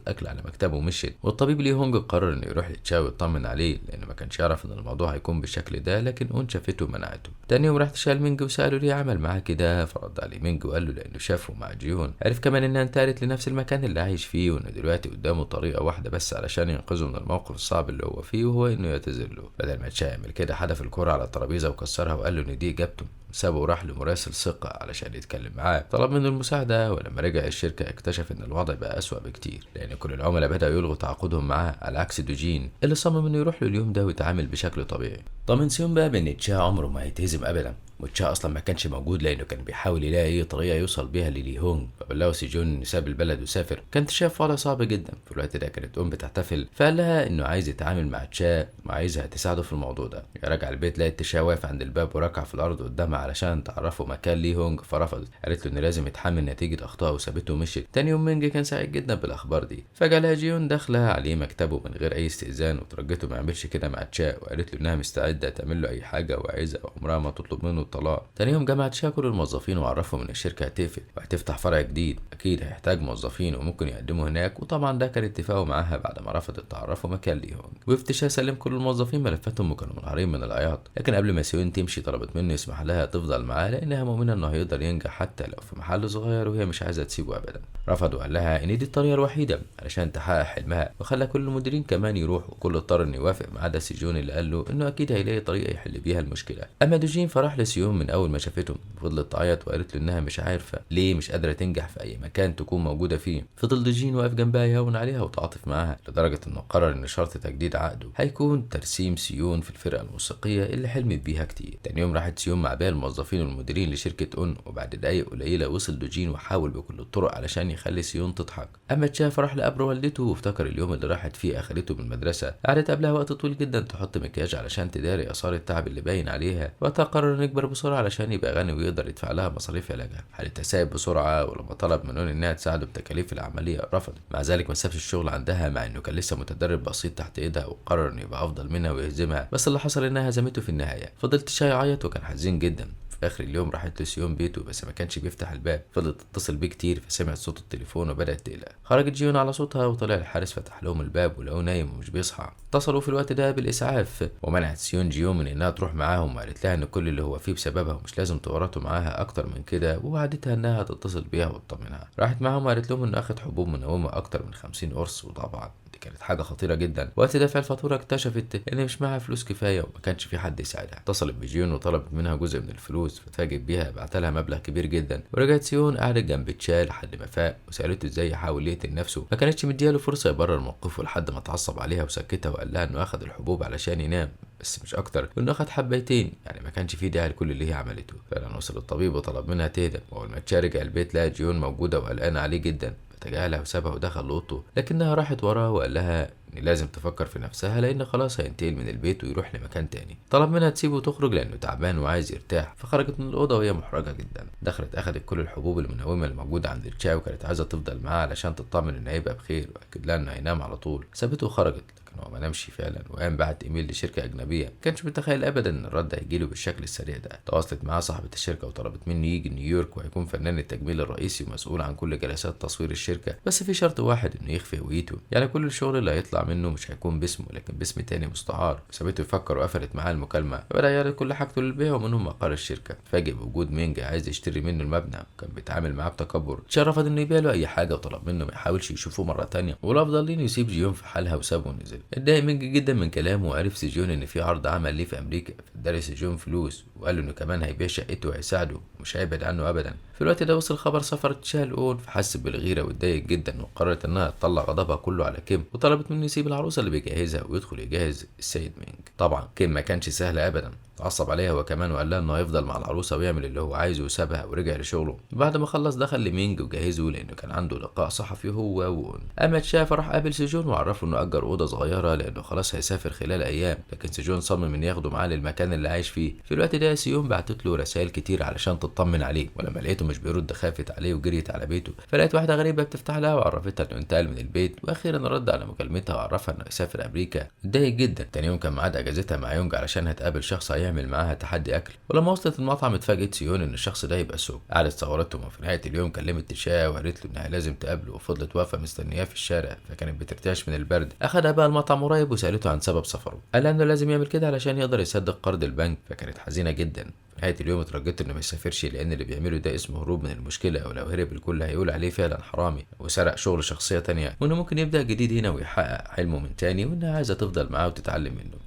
اكل على مكتبه ومشيت. والطبيب لي هونج قرر انه يروح لتشا ويطمن عليه لانه ما كانش يعرف ان الموضوع هيكون بالشكل ده، لكن اون شافته ومنعته. تاني يوم راح تشا لمينج وساله ليه عمل معاه كده، فرد عليه مينج وقال له لانه شافه مع جيون. عرف كمان انها انتقلت لنفس المكان اللي عايش فيه، وانه دلوقتي قدامه طريقه واحده بس علشان ينقذه من الموقف الصعب اللي هو فيه، وهو انه يعتذر له. بدل ما تشا يعمل كده حدف الكرة على الترابيزه وكسرها وقال له ان دي اجابته. سابه وراح لمراسل ثقة علشان يتكلم معاه، طلب منه المساعدة. ولما رجع الشركة اكتشف ان الوضع بقى أسوأ بكتير، لان كل العملاء بدأوا يلغوا تعاقدهم معاه على عكس دوجين اللي صمم انه يروح له اليوم ده ويتعامل بشكل طبيعي. طمن سيون بقى بان تشا عمره ما هيتهزم ابدا، وتشا اصلا ما كانش موجود لانه كان بيحاول يلاقي اي طريقه يوصل بيها للي هونج. فبلغوا سيجون انه ساب البلد وسافر. كانت تشا في وضع صعب جدا في الوقت ده، كانت بتحتفل، فقال لها انه عايز يتعامل مع تشا وعايزها تساعده في الموضوع ده. رجع البيت لقيت تشا واقف عند الباب وركع في الارض قدامها علشان تعرفه مكان لي هونج، فرفضت. قالت له انه لازم يتحمل نتيجه اخطائه وسابته ومشيت. تاني يوم مينج كان سعيد جدا بالاخبار دي. فجاه لقى جيون داخله عليه مكتبه من غير اي استئذان، وترجته ما يعملش كده مع تشا، وقالت له انها مستعده تعمل له اي حاجه وعايزه وعمرها ما تطلب منه الطلاق. تاني يوم جمع تشا كل الموظفين وعرفهم ان الشركه هتقفل وهتفتح فرع جديد، اكيد هيحتاج موظفين وممكن يقدموا هناك، وطبعا ده كان اتفاقه معاها بعد ما رفضت تعرفه مكان لي هونج. وفي تشا سلم كل الموظفين ملفاتهم وكانوا منهارين من العياط. لكن قبل ما سيون تمشي طلبت منه يسمح لها تفضل معاه لانها مؤمنه انه هيقدر ينجح حتى لو في محل صغير، وهي مش عايزه تسيبه ابدا. رفض وقال لها ان دي الطريقه الوحيده علشان تحقق حلمها، وخلى كل المديرين كمان يروحوا، وكل اضطر انه يوافق ما عدا سيجون اللي قال له انه اكيد هيلاقي طريقه يحل بيها المشكله. اما دوجين فراح لسيون من اول ما شافته، فضلت تعيط وقالت له انها مش عارفه ليه مش قادره تنجح في اي مكان تكون موجوده فيه. فضل دوجين واقف جنبها يهون عليها وتعاطف معاها، لدرجه انه قرر ان شرط تجديد عقده هيكون ترسيم سيون في الفرقه الموسيقيه اللي حلمت بيها كتير. تاني يوم راحت سيون مع باقي الموظفين والمديرين لشركه اون، وبعد دقايق قليله وصل دوجين وحاول بكل الطرق علشان يخلي سيون تضحك. اما تشا راح لقبر والدته وافتكر اليوم اللي راحت فيه اخدته من المدرسه. قعدت قبلها وقت طويل جدا تحط مكياج علشان تداري اثار التعب اللي باين عليها. وقتها قرر انه يكبر بسرعه علشان يبقى غني ويقدر يدفع لها مصاريف علاجها. حالتها سايب بسرعه، ولما طلب من اون انها تساعده بتكاليف العمليه رفضت. مع ذلك ما سابش الشغل عندها مع انه كان لسه متدرب بسيط تحت ايدها، وقرر انه يبقى افضل منها ويهزمها. بس اللي حصل انها هزمته في النهايه. فضلت تشا يعيط وكان حزين جدا. في اخر اليوم راحت لسيون بيته بس ما كانش بيفتح الباب. فضلت تتصل بيه كتير فسمعت صوت التليفون وبدات تقلق. خرجت جيون على صوتها وطلع الحارس فتح لهم الباب ولقوه نايم ومش بيصحى. اتصلوا في الوقت ده بالاسعاف، ومنعت سيون جيون من انها تروح معاهم، وقالت لها ان كل اللي هو فيه بسببها ومش لازم تورطوا معاها اكتر من كده، ووعدتها انها هتتصل بيها وتطمنها. راحت معاهم وقالت لهم انه اخد حبوب منومه اكتر من 50 قرص، وطبعا دي كانت حاجه خطيره جدا. وقت دفع الفاتوره اكتشفت ان مش معاها فلوس كفايه وما كانش في حد يساعدها. اتصلت بجيون وطلبت منها جزء من الفلوس، فاتفاجئت بيها، بعت لها مبلغ كبير جدا. ورجعت سيون قعدت جنب تشا لحد ما فاق، وسالته ازاي يحاول يقتل نفسه. ما كانتش مدياله فرصه يبرر موقفه لحد ما اتعصب عليها وسكتها، وقال لها انه اخد الحبوب علشان ينام بس مش اكتر، وانه اخد حبيتين، يعني ما كانش فيه داعي لكل اللي هي عملته. فعلا وصل الطبيب وطلب منها تهدى، واول ما تشا رجع البيت لقى جيون موجوده وقلقانه عليه جدا، فتجاهلها وسابها ودخل لاوضته، لكنها راحت وراه وقال لها ان لازم تفكر في نفسها لان خلاص هينتقل من البيت ويروح لمكان تاني. طلب منها تسيبه وتخرج لانه تعبان وعايز يرتاح، فخرجت من الاوضه وهي محرجه جدا. دخلت اخدت كل الحبوب المنومه اللي موجوده عند تشا، وكانت عايزه تفضل معاه علشان تطمن انه هيبقى بخير، واكد لها انه هينام على طول. سابته وخرجت، لكن هو ما نامش فعلا، وقام بعت ايميل لشركه اجنبيه. ما كانش متخيل ابدا ان الرد هيجيله بالشكل السريع ده. تواصلت معاه صاحبه الشركه وطلبت منه يجي نيويورك، وهيكون فنان التجميل الرئيسي ومسؤول عن كل جلسات تصوير الشركه، بس في شرط واحد انه يخفي هويته، يعني كل الشغل اللي هيطلع منه مش هيكون باسمه لكن باسم تاني مستعار. سابته يفكر وقفلت معاه المكالمه، فبدا يعرض كل حاجته للبيع ومنهم مقر الشركه. فاجئ بوجود مينج عايز يشتري منه المبنى، وكان بيتعامل معاه بتكبر. رفض انه يبيع له اي حاجه، وطلب منه ما يحاولش يشوفه مره تانية، والافضل انه يسيب جيون في حالها، وسابه ونزل. اتضايق مينج جدا من كلامه، وعرف سجون ان في عرض عمل ليه في امريكا، فاداله سجون فلوس وقال له انه كمان هيبيع شقته وهيساعده ومش هيبعد عنه ابدا. في الوقت ده وصل خبر سفر تشا الاول، فحس بالغيره واتضايق جدا، وقررت انها تطلع غضبها كله على كيم، وطلبت منه يسيب العروسه اللي بيجهزها ويدخل يجهز السيد مينج. طبعا كيم ما كانش سهل ابدا، اتعصب عليها وكمان وقال لها انه هيفضل مع العروسه ويعمل اللي هو عايزه، وسابها ورجع لشغله. بعد ما خلص دخل لمينج وجهزه لانه كان عنده لقاء صحفي هو وون. اما تشا فراح قابل سجون وعرفه انه اجر اوضه صغيره لانه خلاص هيسافر خلال ايام، لكن سجون صمم انه ياخده معاه للمكان اللي عايش فيه. في الوقت ده سيون بعتت له رسائل كتير علشان تطمن عليه، ولما لقيته مش بيرد خافت عليه وجريت على بيته، فلقيت واحده غريبه بتفتح لها وعرفتها انه انتقل من البيت، واخيرا رد على مكالمتها وعرفها انه يسافر امريكا. اتضايق جدا. تاني يوم كان ميعاد اجازتها مع يونج علشان هتقابل شخص هيعمل معاها تحدي اكل، ولما وصلت المطعم اتفاجئت سيون ان الشخص ده يبقى سوق. قعدت صورتهم، وفي نهايه اليوم كلمت تشا وقالت له انها لازم تقابله، وفضلت واقفه مستنياه في الشارع، فكانت بترتعش من البرد. اخدها بقى المطعم قريب وسالته عن سبب سفره، قال انه لازم يعمل كده علشان يقدر يسدد قرض البنك، فكانت حزينه جدا. في نهايه اليوم اترجت انه ما يسافرش لان اللي بيعمله ده اسمه هروب من المشكله، ولو هرب الكل هيقول عليه فعلا حرامي وسرق شغل شخصيه تانية، وانه ممكن يبدا جديد هنا ويحقق حلمه من تاني، وانها عايزه تفضل معاه وتتعلم منه.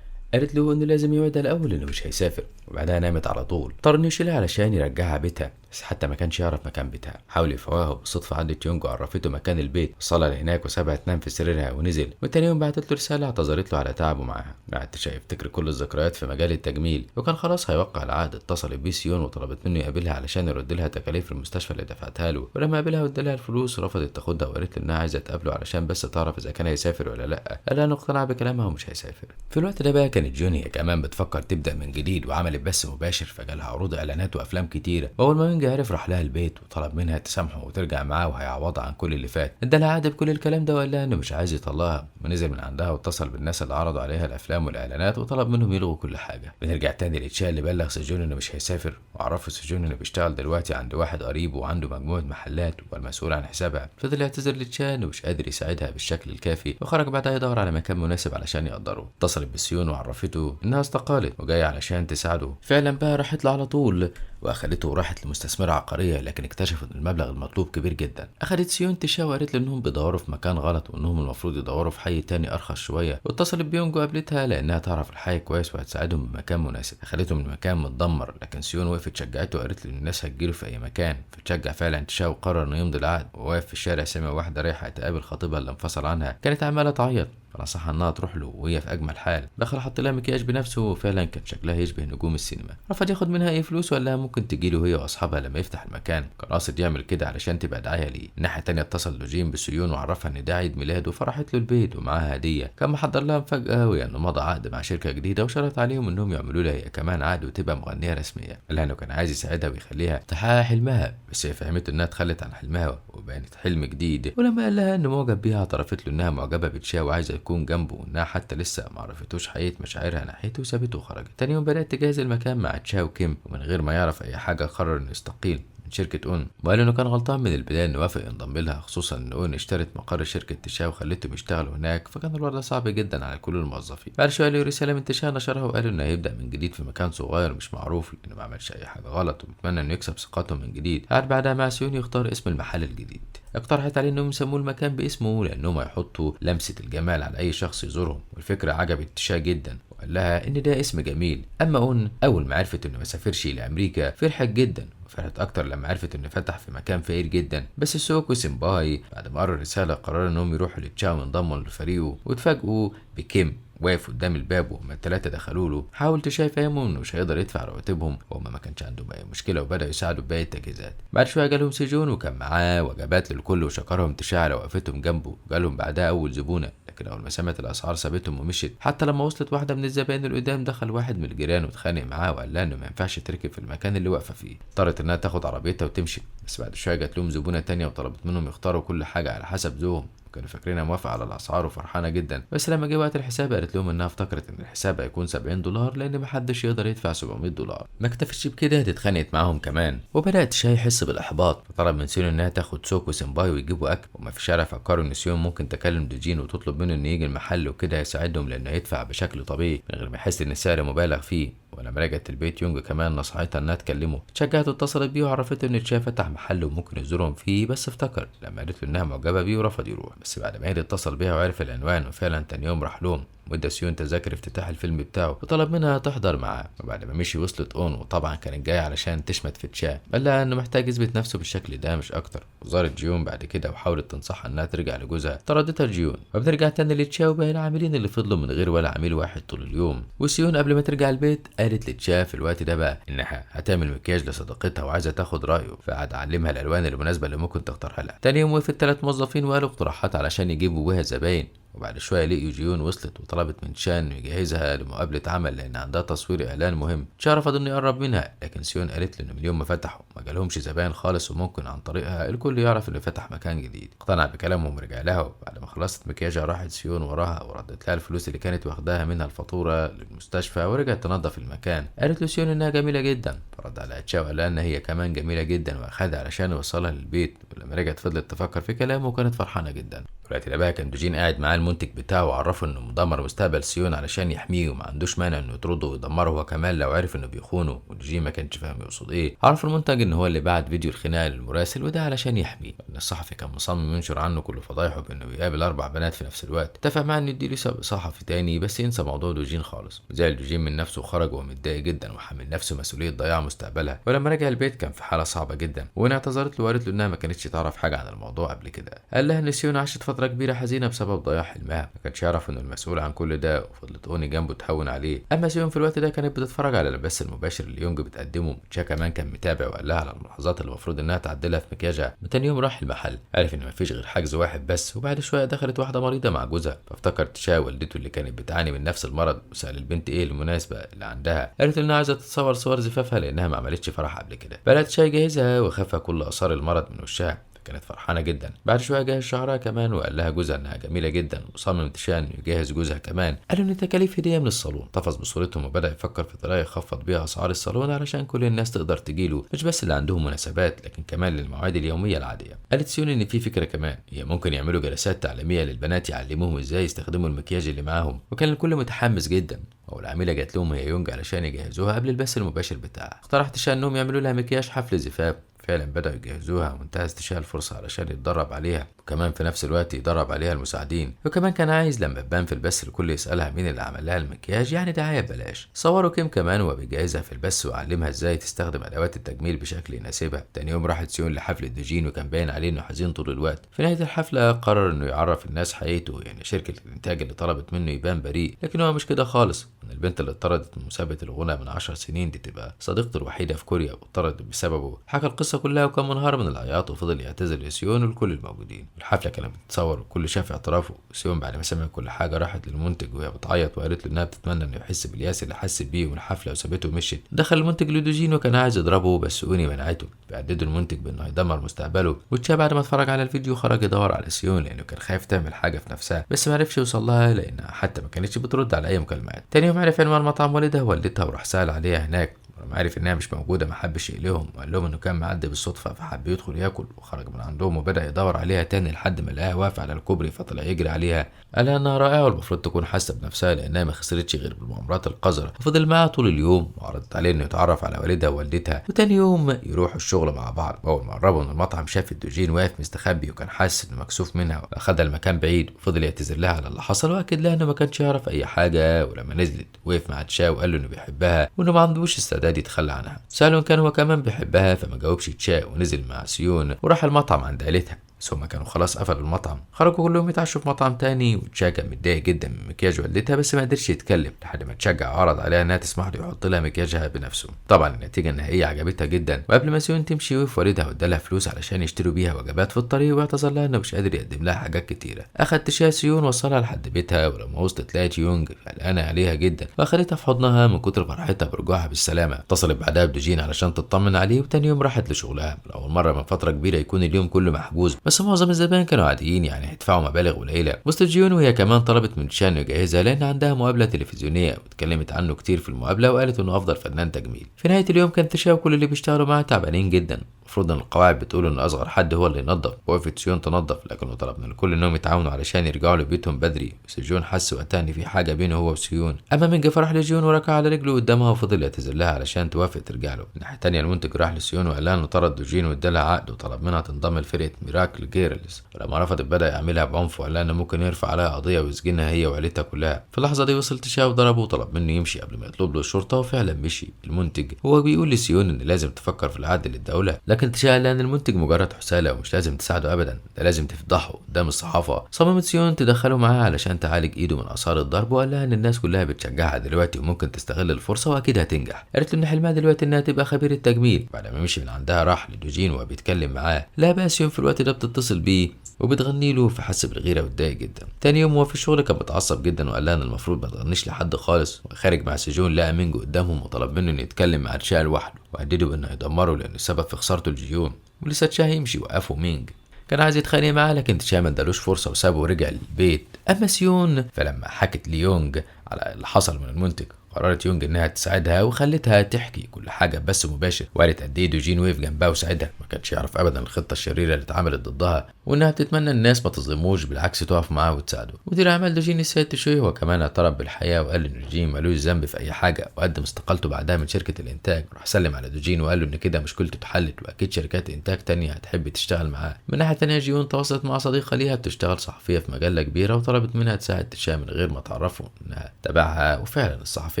قالت له انه لازم يوعدها الاول انه مش هيسافر، وبعدها نامت على طول. اضطر انه يشيلها علشان يرجعها بيتها، بس حتى ما كانش يعرف مكان بيتها. حاول يفوقها وبالصدفه عدت يونج وعرفته مكان البيت، وصلها لهناك وسابها تنام في سريرها ونزل. وتاني يوم بعتت له رساله اعتذرت له على تعبه معاها. قعدت يفتكر كل الذكريات في مجال التجميل، وكان خلاص هيوقع العقد. اتصلت بيه سيون وطلبت منه يقابلها علشان يرد لها تكاليف المستشفى اللي دفعتها له، ولما قابلها وادالها الفلوس رفضت تاخدها، وقالت له انها عايزه تقابله علشان بس تعرف اذا كان هيسافر ولا لا. قال انه اقتنع بكلامها ومش هيسافر. في الوقت ده بقى كانت جون هي كمان بتفكر تبدا من جديد، وعملت بس مباشر، فجالها عروض اعلانات وافلام كتيره. واول ما مينج عرف راح لها البيت وطلب منها تسامحه وترجع معاه وهيعوضها عن كل اللي فات. ادالها عقد بكل الكلام ده وقال لها انه مش عايز يطلقها، ونزل من عندها واتصل بالناس اللي عرضوا عليها الافلام والاعلانات وطلب منهم يلغوا كل حاجه. بنرجع تاني لتشا اللي بلغ سجون انه مش هيسافر، وعرفه سجون انه بيشتغل دلوقتي عند واحد قريب وعنده مجموعه محلات والمسؤول عن حسابها. فضل يعتذر لتشا انه مش قادر يساعدها بالشكل الكافي، وخرج بعدها يدور على مكان مناسب علشان يقدره. اتصلت بسيون وعرفته انها استقالت وجايه علشان تساعده. فعلا بقى راحت له على طول واخدته وراحت لمستثمره عقاريه، لكن اكتشفت ان المبلغ المطلوب كبير جدا. اخدت سيون تشا وقالت له انهم بيدوروا في مكان غلط، وانهم المفروض يدوروا في حي تاني ارخص شويه. واتصلت بيونج وقابلتها لانها تعرف الحي كويس وهتساعدهم بمكان مناسب. اخدته من مكان متدمر، لكن سيون وقفت شجعته وقالت له ان الناس هتجيله في اي مكان. فتشجع فعلا تشا وقرر انه يمضي العقد. وواقف في الشارع سمع واحده رايحه تقابل خطيبها اللي انفصل عنها، كانت عماله تعيط، فنصحها انها تروح له وهي في اجمل حال. دخل حط لها مكياج بنفسه، وفعلا كان شكلها يشبه نجوم السينما. رفض ياخد منها اي فلوس وقال لها ممكن تجيله هي واصحابها لما يفتح المكان. كان قاصد يعمل كده علشان تبقى دعايه ليه. الناحيه التانيه اتصل لجين بسيون وعرفها ان ده عيد ميلاده، فراحت له البيت ومعاها هديه. كان محضر لها مفاجاه، وهي انه مضى عقد مع شركه جديده وشرط عليهم انهم يعملوا لها هي كمان عقد وتبقى مغنيه رسميه. قال لها انه كان عايز يساعدها ويخليها تحقق حلمها، بس هي فهمته انها تخلت عن حلمها وبانت حلم جديد. ولما قال لها انه معجب بيها اعترفت له انها معجبه بتشا وعايزه يكون جنبه، وانها حتى لسه ما عرفتوش حقيقه مشاعرها ناحيته، وسابته وخرجت. تاني يوم بدات تجهز المكان مع تشا وكيم، ومن غير ما يعرف اي حاجه قرر انه يستقيل من شركة اون، وقال انه كان غلطان من البداية انه وافق ينضم لها، خصوصا ان اون اشترت مقر شركة تشا وخلتهم يشتغلوا هناك، فكان الوضع صعب جدا على كل الموظفين. بعد شوية لقوا رسالة من تشا نشرها وقال انه هيبدأ من جديد في مكان صغير مش معروف، لانه ما عملش اي حاجة غلط وبيتمنى انه يكسب ثقتهم من جديد. قعد بعدها مع سيون يختار اسم المحل الجديد. اقترحت عليه انهم يسموه المكان باسمه لانهم هيحطوا لمسة الجمال على اي شخص يزورهم، والفكرة عجبت تشا جدا وقال لها ان ده اسم جميل. اما اون اول ما عرفت انه ما سافرش لامريكا فرحت جدا، وفرحت اكتر لما عرفت انه فتح في مكان فقير جدا. بس سوك وسيمباي بعد ما قروا الرسالة قرروا انهم يروحوا لتشا وينضموا لفريقه، واتفاجئوا بكيم واقف قدام الباب وهما التلاتة دخلوا له. حاول تشا يفهمهم انه مش هيقدر يدفع رواتبهم وهما ما كانش عندهم اي مشكله، وبداوا يساعدوا بباقي التجهيزات. بعد شويه جالهم سجون وكان معاه وجبات للكل، وشكرهم تشا على وقفتهم جنبه. جالهم بعدها اول زبونه، لكن اول ما سمعت الاسعار سابتهم ومشيت. حتى لما وصلت واحده من الزباين القدام دخل واحد من الجيران واتخانق معاه وقال لها انه ما ينفعش تركب في المكان اللي واقفه فيه. اضطرت انها تاخد عربيتها وتمشي. بس بعد شويه جات لهم زبونه تانية وطلبت منهم يختاروا كل حاجه على حسب ذوقهم. كانوا فاكرينها موافقة على الأسعار وفرحانة جدا، بس لما جه وقت الحساب قالت لهم إنها افتكرت إن الحساب هيكون $70 لأن محدش يقدر يدفع $700. ما اكتفتش بكده، دي اتخانقت معاهم كمان، وبدأت شاي يحس بالإحباط، فطلب من سيون إنها تاخد سوك وسيمباي ويجيبوا أكل. وما في شارع فكروا إن سيون ممكن تكلم دوجين وتطلب منه إنه يجي المحل وكده هيساعدهم لأنه يدفع بشكل طبيعي من غير ما يحس إن السعر مبالغ فيه. ولما رجعت البيت يونج كمان نصحتها انها تكلمه. اتشجعت واتصلت بيه وعرفته ان تشا فتح محل وممكن يزورهم فيه، بس افتكر لما قالت له انها معجبه بيه ورفض يروح. بس بعد ما هي اتصل بيها وعرف العنوان، وفعلا تاني يوم راح لهم وادى سيون تذاكر افتتاح الفيلم بتاعه وطلب منها تحضر معاه. وبعد ما مشي وصلت اون، وطبعا كانت جايه علشان تشمت في تشا، قال لها انه محتاج يثبت نفسه بالشكل ده مش اكتر. وزارت جيون بعد كده وحاولت تنصحها انها ترجع لجوزها، طردتها جيون. وبنرجع تاني لتشا وباقي العاملين اللي فضلوا من غير ولا عميل واحد طول اليوم. وسيون قبل ما ترجع البيت قالت لتشا في الوقت ده بقى انها هتعمل مكياج لصديقتها وعايزه تاخد رايه، فقعد علمها الالوان المناسبه اللي ممكن تختارها لها. تاني يوم وقفت 3 موظفين وقالوا اقتراحات علشان يجيبوا بيها زباين. وبعد شويه لقيوا جيون وصلت وطلبت من تشا انه يجهزها لمقابله عمل لان عندها تصوير اعلان مهم. تشا رفض انه يقرب منها، لكن سيون قالت له انه من يوم ما فتحوا ما جالهمش زباين خالص، وممكن عن طريقها الكل يعرف انه فتح مكان جديد. اقتنع بكلامهم ورجع لها، وبعد ما خلصت مكياجها راحت سيون وراها وردت لها الفلوس اللي كانت واخداها منها الفاتوره للمستشفى، ورجعت تنظف المكان. قالت له سيون انها جميله جدا، فرد على تشا وقال لها ان هي كمان جميله جدا واخدها علشان يوصلها للبيت. ولما رجعت فضلت تفكر في كلامه وكانت فرحانه جدا. دلوقتي بقى كان دوجين قاعد معاه المنتج بتاعه وعرفه انه مدمر مستقبل سيون علشان يحميه، وما عندوش مانع انه يطرده ويدمره هو كمان لو عرف انه بيخونه. ودوجين ما كانش فاهم يقصد ايه. عرف المنتج ان هو اللي بعت فيديو الخناقه للمراسل، وده علشان يحميه، لان الصحفي كان مصمم ينشر عنه كل فضايحه بانه بيقابل 4 بنات في نفس الوقت. اتفق معاه انه يديله صحفي تاني بس ينسى موضوع دوجين خالص. زعل دوجين من نفسه وخرج وهو متضايق جدا وحمل نفسه مسؤوليه ضياع مستقبلها. ولما رجع البيت كان في حاله صعبه جدا، وهنا اعتذرت له وقالت له انها ما كانتش تعرف حاجه عن الموضوع قبل كده. قال لها ان سيون عاشت فتره كبيره حزينه بسبب ضياع حلمها، ما كانش يعرف انه المسؤول عن كل ده، وفضلت اوني جنبه تهون عليه. اما سيون في الوقت ده كانت بتتفرج على البث المباشر اللي يونج بتقدمه. تشا كمان كان متابع وقال لها على الملاحظات اللي المفروض انها تعدلها في مكياجها. تاني يوم راح المحل، عرف ان مفيش غير حجز واحد بس. وبعد شويه دخلت واحده مريضه مع جوزها، فافتكر تشا والدته اللي كانت بتعاني من نفس المرض، وسال البنت ايه المناسبه اللي عندها. قالت انها عايزه تتصور صور زفافها لانها ما عملتش فرح قبل كده. بدأت تشا يجهزها وخفى كل اثار المرض من وشها، كانت فرحانه جدا. بعد شويه جهز شعرها كمان وقال لها جوزها انها جميله جدا، وصمم تشا انه يجهز جوزها كمان. قالوا ان تكاليف هديه من الصالون. طفز بصورتهم وبدا يفكر في طريقه يخفض بيها اسعار الصالون علشان كل الناس تقدر تجيله، مش بس اللي عندهم مناسبات لكن كمان للمواعيد اليوميه العاديه. قالت سيون ان في فكره كمان، هي ممكن يعملوا جلسات تعليميه للبنات يعلموهم ازاي يستخدموا المكياج اللي معاهم. وكان الكل متحمس جدا، والعامله جات لهم هي يونج علشان يجهزوها قبل البث المباشر بتاعها. اقترحت تشا انهم يعملوا لها مكياج حفل زفاف. فعلا بدأوا يجهزوها، وانتهز تشا الفرصة علشان يتدرب عليها، وكمان في نفس الوقت يدرب عليها المساعدين. وكمان كان عايز لما تبان في البث الكل يسألها مين اللي عمل لها المكياج، يعني دعاية ببلاش. صوروا كيم كمان وهو بيجهزها في البث وعلمها ازاي تستخدم ادوات التجميل بشكل يناسبها. تاني يوم راحت سيون لحفلة دوجين، وكان باين عليه انه حزين طول الوقت. في نهاية الحفلة قرر انه يعرف الناس حقيقته، يعني شركة الانتاج اللي طلبت منه يبان بريء، لكن هو مش كده خالص. البنت اللي اتطردت من مسابقة الغنى من 10 سنين دي تبقى صديقته الوحيدة في كوريا، واتطردت بسببه. حكى القصة كلها وكان منهار من العياط، وفضل يعتذر لسيون ولكل الموجودين. الحفلة كانت بتتصور وكل شاف اعترافه. سيون بعد ما سمع كل حاجة راحت للمنتج وهي بتعيط، وقالت له انها بتتمنى انه يحس بالياس اللي حس بيه من الحفلة، وسابته ومشيت. دخل المنتج لدوجين وكان عايز يضربه، بس اوني منعته. بيعددوا المنتج بانه هيدمر مستقبله. وتشا بعد ما اتفرج على الفيديو خرج يدور على سيون لانه كان خايف تعمل حاجة في نفسها، بس ما عرفش يوصل لها لانها حتى ما كانتش بترد على اي مكالمات. تاني يوم عرف عنوان مطعم والدها ووالدتها وراح سأل عليها هناك. ولما عرف انها مش موجوده ما حبش يقلقهم وقال لهم انه كان معدي بالصدفه فحب يدخل ياكل، وخرج من عندهم وبدا يدور عليها تاني لحد ما لقاها واقفه على الكوبري فطلع يجري عليها. قال انها رائعه والمفروض تكون حاسه بنفسها لانها ما خسرتش غير بالمؤامرات القذره، وفضل معاها طول اليوم وعرضت عليه انه يتعرف على والدها ووالدتها وتاني يوم يروحوا الشغل مع بعض. اول ما قربوا من المطعم شاف دوجين واقف مستخبي وكان حاسس انه مكسوف منها واخدها المكان بعيد وفضل يعتذر لها على اللي حصل واكد لها انه ما كانش يعرف اي حاجه. ولما نزلت وقف مع تشا وقال له انه بيحبها وانه ما عندوش استعداد يتخلى عنها. ساله ان كان هو كمان بيحبها فما جاوبش تشا ونزل مع سيون وراح المطعم عند عيلتها. بس هما كانوا خلاص قفلوا المطعم، خرجوا كلهم يتعشوا في مطعم تاني. وتشا كان متضايق جدا من مكياج والدتها بس ما قدرش يتكلم لحد ما تشجع عرض عليها انها تسمح له يحط لها مكياجها بنفسه. طبعا النتيجه النهائيه عجبتها جدا، وقبل ما سيون تمشي وقف والدها وادالها فلوس علشان يشتروا بيها وجبات في الطريق واعتذر لها انه مش قادر يقدم لها حاجات كتيره. اخد تشا سيون وصلها لحد بيتها، ولما وصلت لقت يونج قلقانه عليها جدا واخدتها في حضنها من كتر فرحتها برجوعها بالسلامه. اتصلت بعدها بدوجين علشان تطمن عليه وتاني يوم راحت لشغلها. لاول مره من فتره كبيره يكون اليوم كله محجوز، بس معظم الزبائن كانوا عاديين يعني هيدفعوا مبالغ قليله. وصلت جيون وهي كمان طلبت من تشا انه يجهزها لان عندها مقابله تلفزيونيه واتكلمت عنه كتير في المقابله وقالت انه افضل فنان تجميل. في نهايه اليوم كان تشا وكل اللي بيشتغلوا معاه تعبانين جدا. المفروض ان القواعد بتقول ان اصغر حد هو اللي ينظف، وقفت سيون تنظف لكنه طلب من الكل انهم يتعاونوا علشان يرجعوا لبيتهم بدري. بس جون حس وقتها ان في حاجه بينه هو وسيون. اما مينجا فرح لجيون وركع على رجله قدامها وفضل يعتذر لها علشان توافق ترجع له. الناحيه الثانيه المنتج راح لسيون وقال لها انه طرد دوجين وادالها عقد وطلب منها تنضم لفرقه ميراكل جيرلز، ولما رفضت بدا يعملها بعنف وقال لها انه ممكن يرفع عليها قضيه ويسجنها هي وعيلتها كلها. في اللحظه دي وصل تشا وضربه وطلب منه يمشي قبل ما يطلب له الشرطه وفعلا مشي. المنتج هو بيقول لسيون ان لازم تفكر في العقد للدوله، لكن تشا قال ان المنتج مجرد حساله ومش لازم تساعده ابدا، ده لازم تفضحه قدام الصحافه. صممت سيون تدخله معاها علشان تعالج ايده من اثار الضرب وقال لها ان الناس كلها بتشجعها دلوقتي وممكن تستغل الفرصه واكيد هتنجح. قالت له ان حلمها دلوقتي انها تبقى خبيره تجميل. بعد ما مشي من عندها راح لدوجين وهو بيتكلم معاه. لا بقى سيون في الوقت ده بتتصل بيه وبتغني له فحس بالغيره واتضايق جدا. تاني يوم وهو في الشغل كان متعصب جدا وقال لها ان المفروض ما تغنيش لحد خالص. وخارج مع سجون لقى مينجو قدامهم وطلب منه انه يتكلم مع تشا لوحده وهدده بانه يدمره لانه السبب في خسارته لجيون. ولسه تشا هيمشي وقفه مينج. كان عايز يتخانق معاه لكن تشا ما ادالوش فرصه وسابه ورجع للبيت. اما سيون فلما حكت ليونج على اللي حصل من المنتج قررت يونج انها تساعدها وخلتها تحكي كل حاجه بس مباشر، وقالت قد ايه دوجين وقف جنبها وساعدها. ما كانش يعرف ابدا الخطه الشريره اللي اتعملت ضدها وانها بتتمنى الناس ما تظلموش بالعكس تقف معاه وتساعده. مدير اعمال دوجين السيد تشوي هو كمان اعترف بالحقيقه وقال ان دوجين ملوش ذنب في اي حاجه وقدم استقالته بعدها من شركه الانتاج. راح سلم على دوجين وقال له ان كده مشكلته اتحلت واكيد شركات انتاج تانية هتحب تشتغل معاه. من ناحيه تانية جيون تواصلت مع صديقه ليها بتشتغل صحفيه في مجله كبيره وطلبت منها تساعد تشا من غير ما تعرفه انها تبعها، وفعلا الصحفيه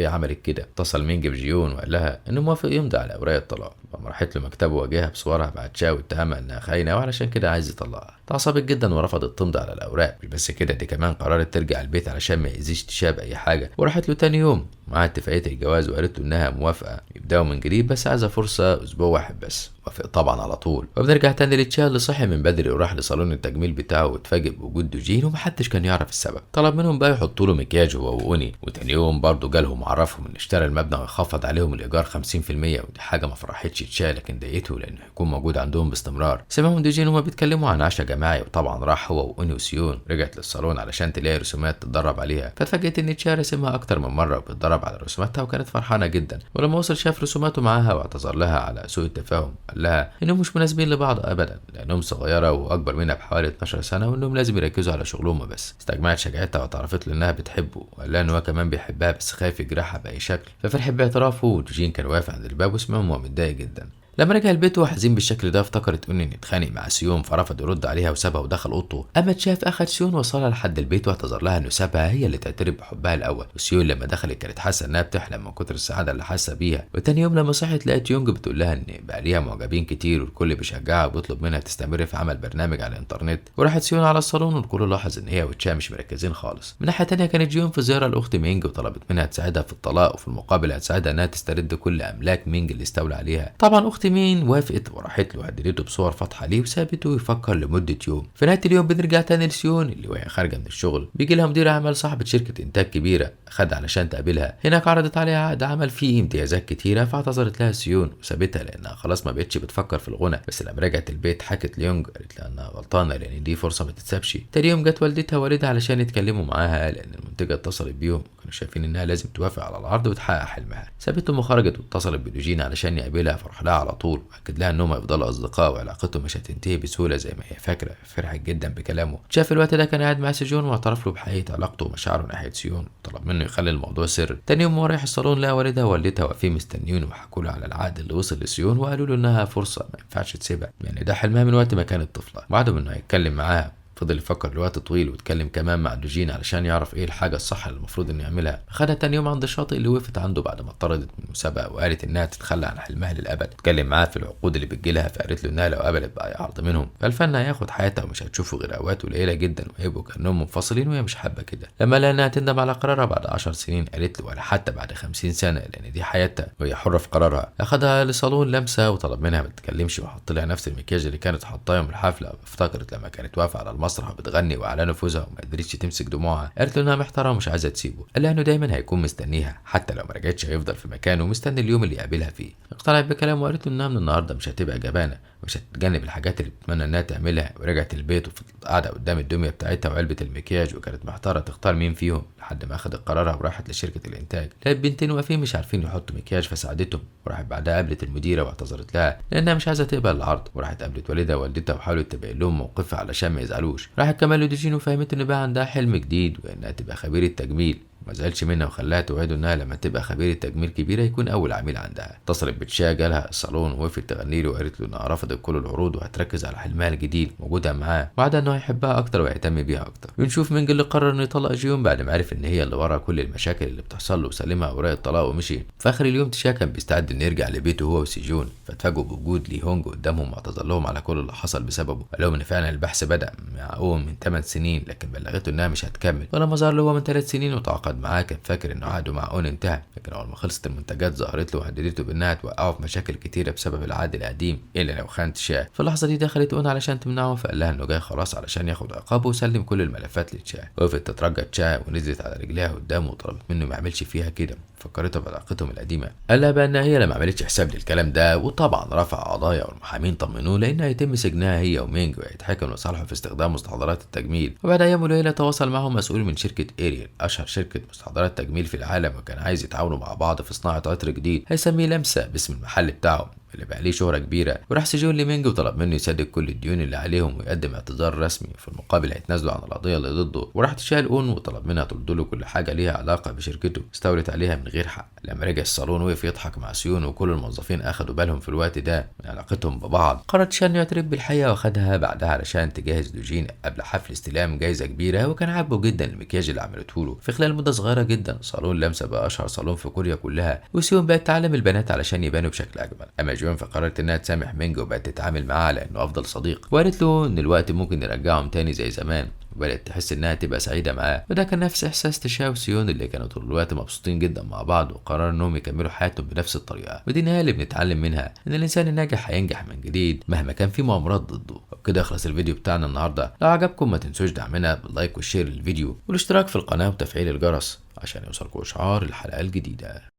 عملت كده. اتصل مينج بجيون وقال لها انه موافق يمضي على اوراق الطلاق. لما راحت له مكتبه واجهها بصورها بعد تشا واتهمها انها خاينه وعلشان كده عايز يطلقها. اتعصبت جدا ورفضت تمضي على الاوراق. مش بس كده دي كمان قررت ترجع البيت علشان ما يأذيش تشا باي حاجه. وراحت له تاني يوم مع اتفاقيه الجواز وقالت له انها موافقه يبداوا من جديد بس عايزه فرصه اسبوع واحد بس. وافق طبعا على طول. وبنرجع تاني لتشا اللي صحي من بدري وراح لصالون التجميل بتاعه واتفاجئ بوجود دوجين ومحدش كان يعرف السبب. طلب منهم بقى يحطوا له مكياج هو واوني. وتاني يوم برضه جالهم عرفهم ان اشترى المبنى ويخفض عليهم الايجار 50%، ودي حاجه ما فرحتش تشا لكن ضايقته لانه هيكون موجود عندهم باستمرار. سمعهم دوجين وهما بيتكلموا عن عشاء جماعي وطبعا راح هو واوني وسيون. رجعت للصالون علشان تلاقي رسومات تتدرب عليها فاتفاجئت ان تشا رسمها اكتر من مره وبتدرب على رسوماتها وكانت فرحانه جدا. ولما وصل شاف رسوماته معاها واعتذر لها على سوء التفاهم. قال لها انهم مش مناسبين لبعض ابدا لانهم صغيره واكبر منها بحوالي 12 سنه وانهم لازم يركزوا على شغلهم وبس. استجمعت شجاعتها وتعرفت له انها بتحبه وقال لها ان هو كمان بيحبها بس خايف يجرحها باي شكل. ففرح باعترافه ودوجين كان واقف عند الباب وسمعهم وهو متضايق جدا. لما رجع البيت وهو حزين بالشكل ده افتكرت اوني ان يتخانق مع سيون فرفض يرد عليها وسابها ودخل اوضته. اما تشاف اخد سيون وصلها لحد البيت واعتذر لها انه سابها هي اللي تعترف بحبها الاول. وسيون لما دخلت كانت حاسه انها بتحلم من كتر السعاده اللي حاسه بيها. وتاني يوم لما صحت لقت يونج بتقول لها ان بقى ليها معجبين كتير والكل بيشجعها وبيطلب منها تستمر في عمل برنامج على الانترنت. وراحت سيون على الصالون والكل لاحظ ان هي وتشا مش مركزين خالص. من ناحيه تانيه كانت جيون في زياره لاخت مينج وطلبت منها تساعدها في الطلاق وفي المقابل هتساعدها انها تسترد كل املاك مينج اللي استولى عليها. طبعا اخت مين وافقت وراحت له وهددته بصور فاتحه ليه وسابته يفكر لمده يوم. في نهايه اليوم بنرجع تاني لسيون اللي وهي خارجه من الشغل بيجي لها مدير اعمال صاحبه شركه انتاج كبيره خدها علشان تقابلها. هناك عرضت عليها عقد عمل فيه امتيازات كتيره، فاعتذرت لها سيون وسابتها لانها خلاص ما بقتش بتفكر في الغنى. بس لما رجعت البيت حكت ليونج قالت لها انها غلطانه لان دي فرصه ما تتسابش. تاني يوم جت والدتها ووالدها علشان يتكلموا معاها لان المنتجه اتصلت بيهم وكانوا شايفين انها لازم توافق على العرض وتحقق حلمها. سابتهم وخرجت واتصلت بدوجين علشان يقابلها، فراح لها على طول واكد لها انهم هيفضلوا اصدقاء وعلاقتهم مش هتنتهي بسهوله زي ما هي فاكره. فرحت جدا بكلامه. شاف الوقت ده كان قاعد مع سجون واعترف له بحقيقه علاقته ومشاعره ناحيه سيون وطلب منه يخلي الموضوع سر. تاني يوم وهو رايح الصالون لقى والدها ووالدتها واقفين مستنيين وحكوا له على العقد اللي وصل لسيون وقالوا له انها فرصه ما ينفعش تسيبها، يعني ده حلمها من وقت ما كانت طفله. وعدهم انه هيتكلم معاها. فضل يفكر لوقت طويل واتكلم كمان مع دوجين علشان يعرف ايه الحاجه الصح اللي المفروض انه يعملها. خدها تاني يوم عند الشاطئ اللي وقفت عنده بعد ما اتطردت من المسابقه وقالت انها تتخلى عن حلمها للابد. اتكلم معاه في العقود اللي بتجيلها، فقالت له انها لو قبلت باي عرض منهم فالفن هياخد حياتها ومش هتشوفه غير اوقات قليله جدا وهيبقوا كانهم منفصلين وهي مش حابه كده. لما لقى انها تندم على قرارها بعد 10 سنين قالت له ولا حتى بعد 50 سنه لان دي حياتها وهي حره في قرارها. اخدها لصالون لمسه وطلب منها ما تتكلمش وحط لها نفس المكياج اللي كانت حاطاه يوم الحفله. افتكرت لما كانت واقفه على المسرح وبتغني على نفوذها وما قدرتش تمسك دموعها. قالت له انها محتاره ومش عايزه تسيبه. قال لها انه دايما هيكون مستنيها حتى لو ما رجعتش هيفضل في مكانه ومستني اليوم اللي يقابلها فيه. اقتنعت بكلامه وقالت له انها من النهارده مش هتبقى جبانه مش هتتجنب الحاجات اللي بتتمنى انها تعملها. ورجعت البيت وفضلت قاعده قدام الدميه بتاعتها وعلبه المكياج وكانت محتاره تختار مين فيهم لحد ما اخدت قرارها وراحت لشركه الانتاج. لقت بنتين واقفين مش عارفين يحطوا مكياج فساعدتهم. وراحت بعدها قابلت المديره واعتذرت لها لانها مش عايزه تقبل العرض. وراحت قابلت والدها ووالدتها وحاولت تبين لهم موقفها علشان ما يزعلوش. راحت كمان لدوجين وفهمت ان بقى عندها حلم جديد وانها تبقى خبيره تجميل. ما زعلش منها وخلاها توعده انها لما تبقى خبيره تجميل كبيره يكون اول عميل عندها. اتصلت بتشا جالها الصالون ووقفت تغني له وقالت له انها رفضت كل العروض وهتركز على حلمها الجديد وجودها معاه. وعدها انه هيحبها اكتر ويهتم بيها اكتر. ونشوف مينج اللي قرر انه يطلق جيون بعد ما عرف ان هي اللي ورا كل المشاكل اللي بتحصل له وسلمها اوراق الطلاق ومشي. في اخر اليوم تشا كان بيستعد انه يرجع لبيته هو وسيجون، فاتفاجئوا بوجود لي هونج قدامهم واعتذر لهم على كل اللي حصل بسببه. قال لهم ان فعلا البحث بدا مع اوم من 8 سنين لكن بلغته انها مش هتكمل. ولما ظهر له هو من 3 سنين وتعاقد معاه كان فاكر انه عقده مع اون انتهى، لكن اول ما خلصت المنتجات ظهرت له وهددته بانها توقعه في مشاكل كتيره بسبب العقد القديم الا لو خان تشا. في اللحظه دي دخلت اون علشان تمنعه فقال لها انه جاي خلاص علشان ياخد عقابه وسلم كل الملفات لتشا. وقفت تترجى تشا ونزلت على رجليها قدامه وطلبت منه ما يعملش فيها كده. فكرتها بعلاقتهم القديمه. قال لها بان هي ما عملتش حساب للكلام ده وطبعا رفع قضايا والمحامين طمنوه لانها هيتم سجنها هي ومينج وهيتحكم لصالحه في استخدام مستحضرات التجميل. وبعد ايام قليله تواصل معهم مسؤول من شركه ايريال اشهر شركه مستحضرات تجميل في العالم وكان عايز يتعاونوا مع بعض في صناعه عطر جديد هيسميه لمسه باسم المحل بتاعه اللي بقى ليه شهرة كبيرة. وراح سجون لمينج وطلب منه يسدد كل الديون اللي عليهم ويقدم اعتذار رسمي في المقابل هيتنازلوا عن القضية اللي ضده. وراح تشال اون وطلب منها ترد له كل حاجة ليها علاقة بشركته استولت عليها من غير حق. لما رجع الصالون وقف يضحك مع سيون وكل الموظفين اخدوا بالهم في الوقت ده من علاقتهم ببعض. قرر تشان يعترف بالحقيقة واخدها بعدها علشان تجهز دوجين قبل حفل استلام جايزة كبيرة وكان عاجبه جدا المكياج اللي عملته له. في خلال مدة صغيرة جدا صالون لمسة بقى اشهر صالون في كوريا كلها وسيون بقت تعلم البنات علشان يبانوا بشكل اجمل. اما جيون فقررت انها تسامح مينج وبقت تتعامل معاه لانه افضل صديق وقالت له ان الوقت ممكن يرجعهم تاني زي زمان وبدأت تحس انها تبقى سعيده معاه. وده كان نفس احساس تشا وسيون اللي كانوا طول الوقت مبسوطين جدا مع بعض وقرروا انهم يكملوا حياتهم بنفس الطريقه. ودي النهايه اللي بنتعلم منها ان الانسان الناجح هينجح من جديد مهما كان في مؤامرات ضده. وبكده يخلص الفيديو بتاعنا النهارده. لو عجبكم ما تنسوش دعمنا باللايك والشير للفيديو والاشتراك في القناه وتفعيل الجرس عشان يوصلكوا اشعار الحلقه الجديده.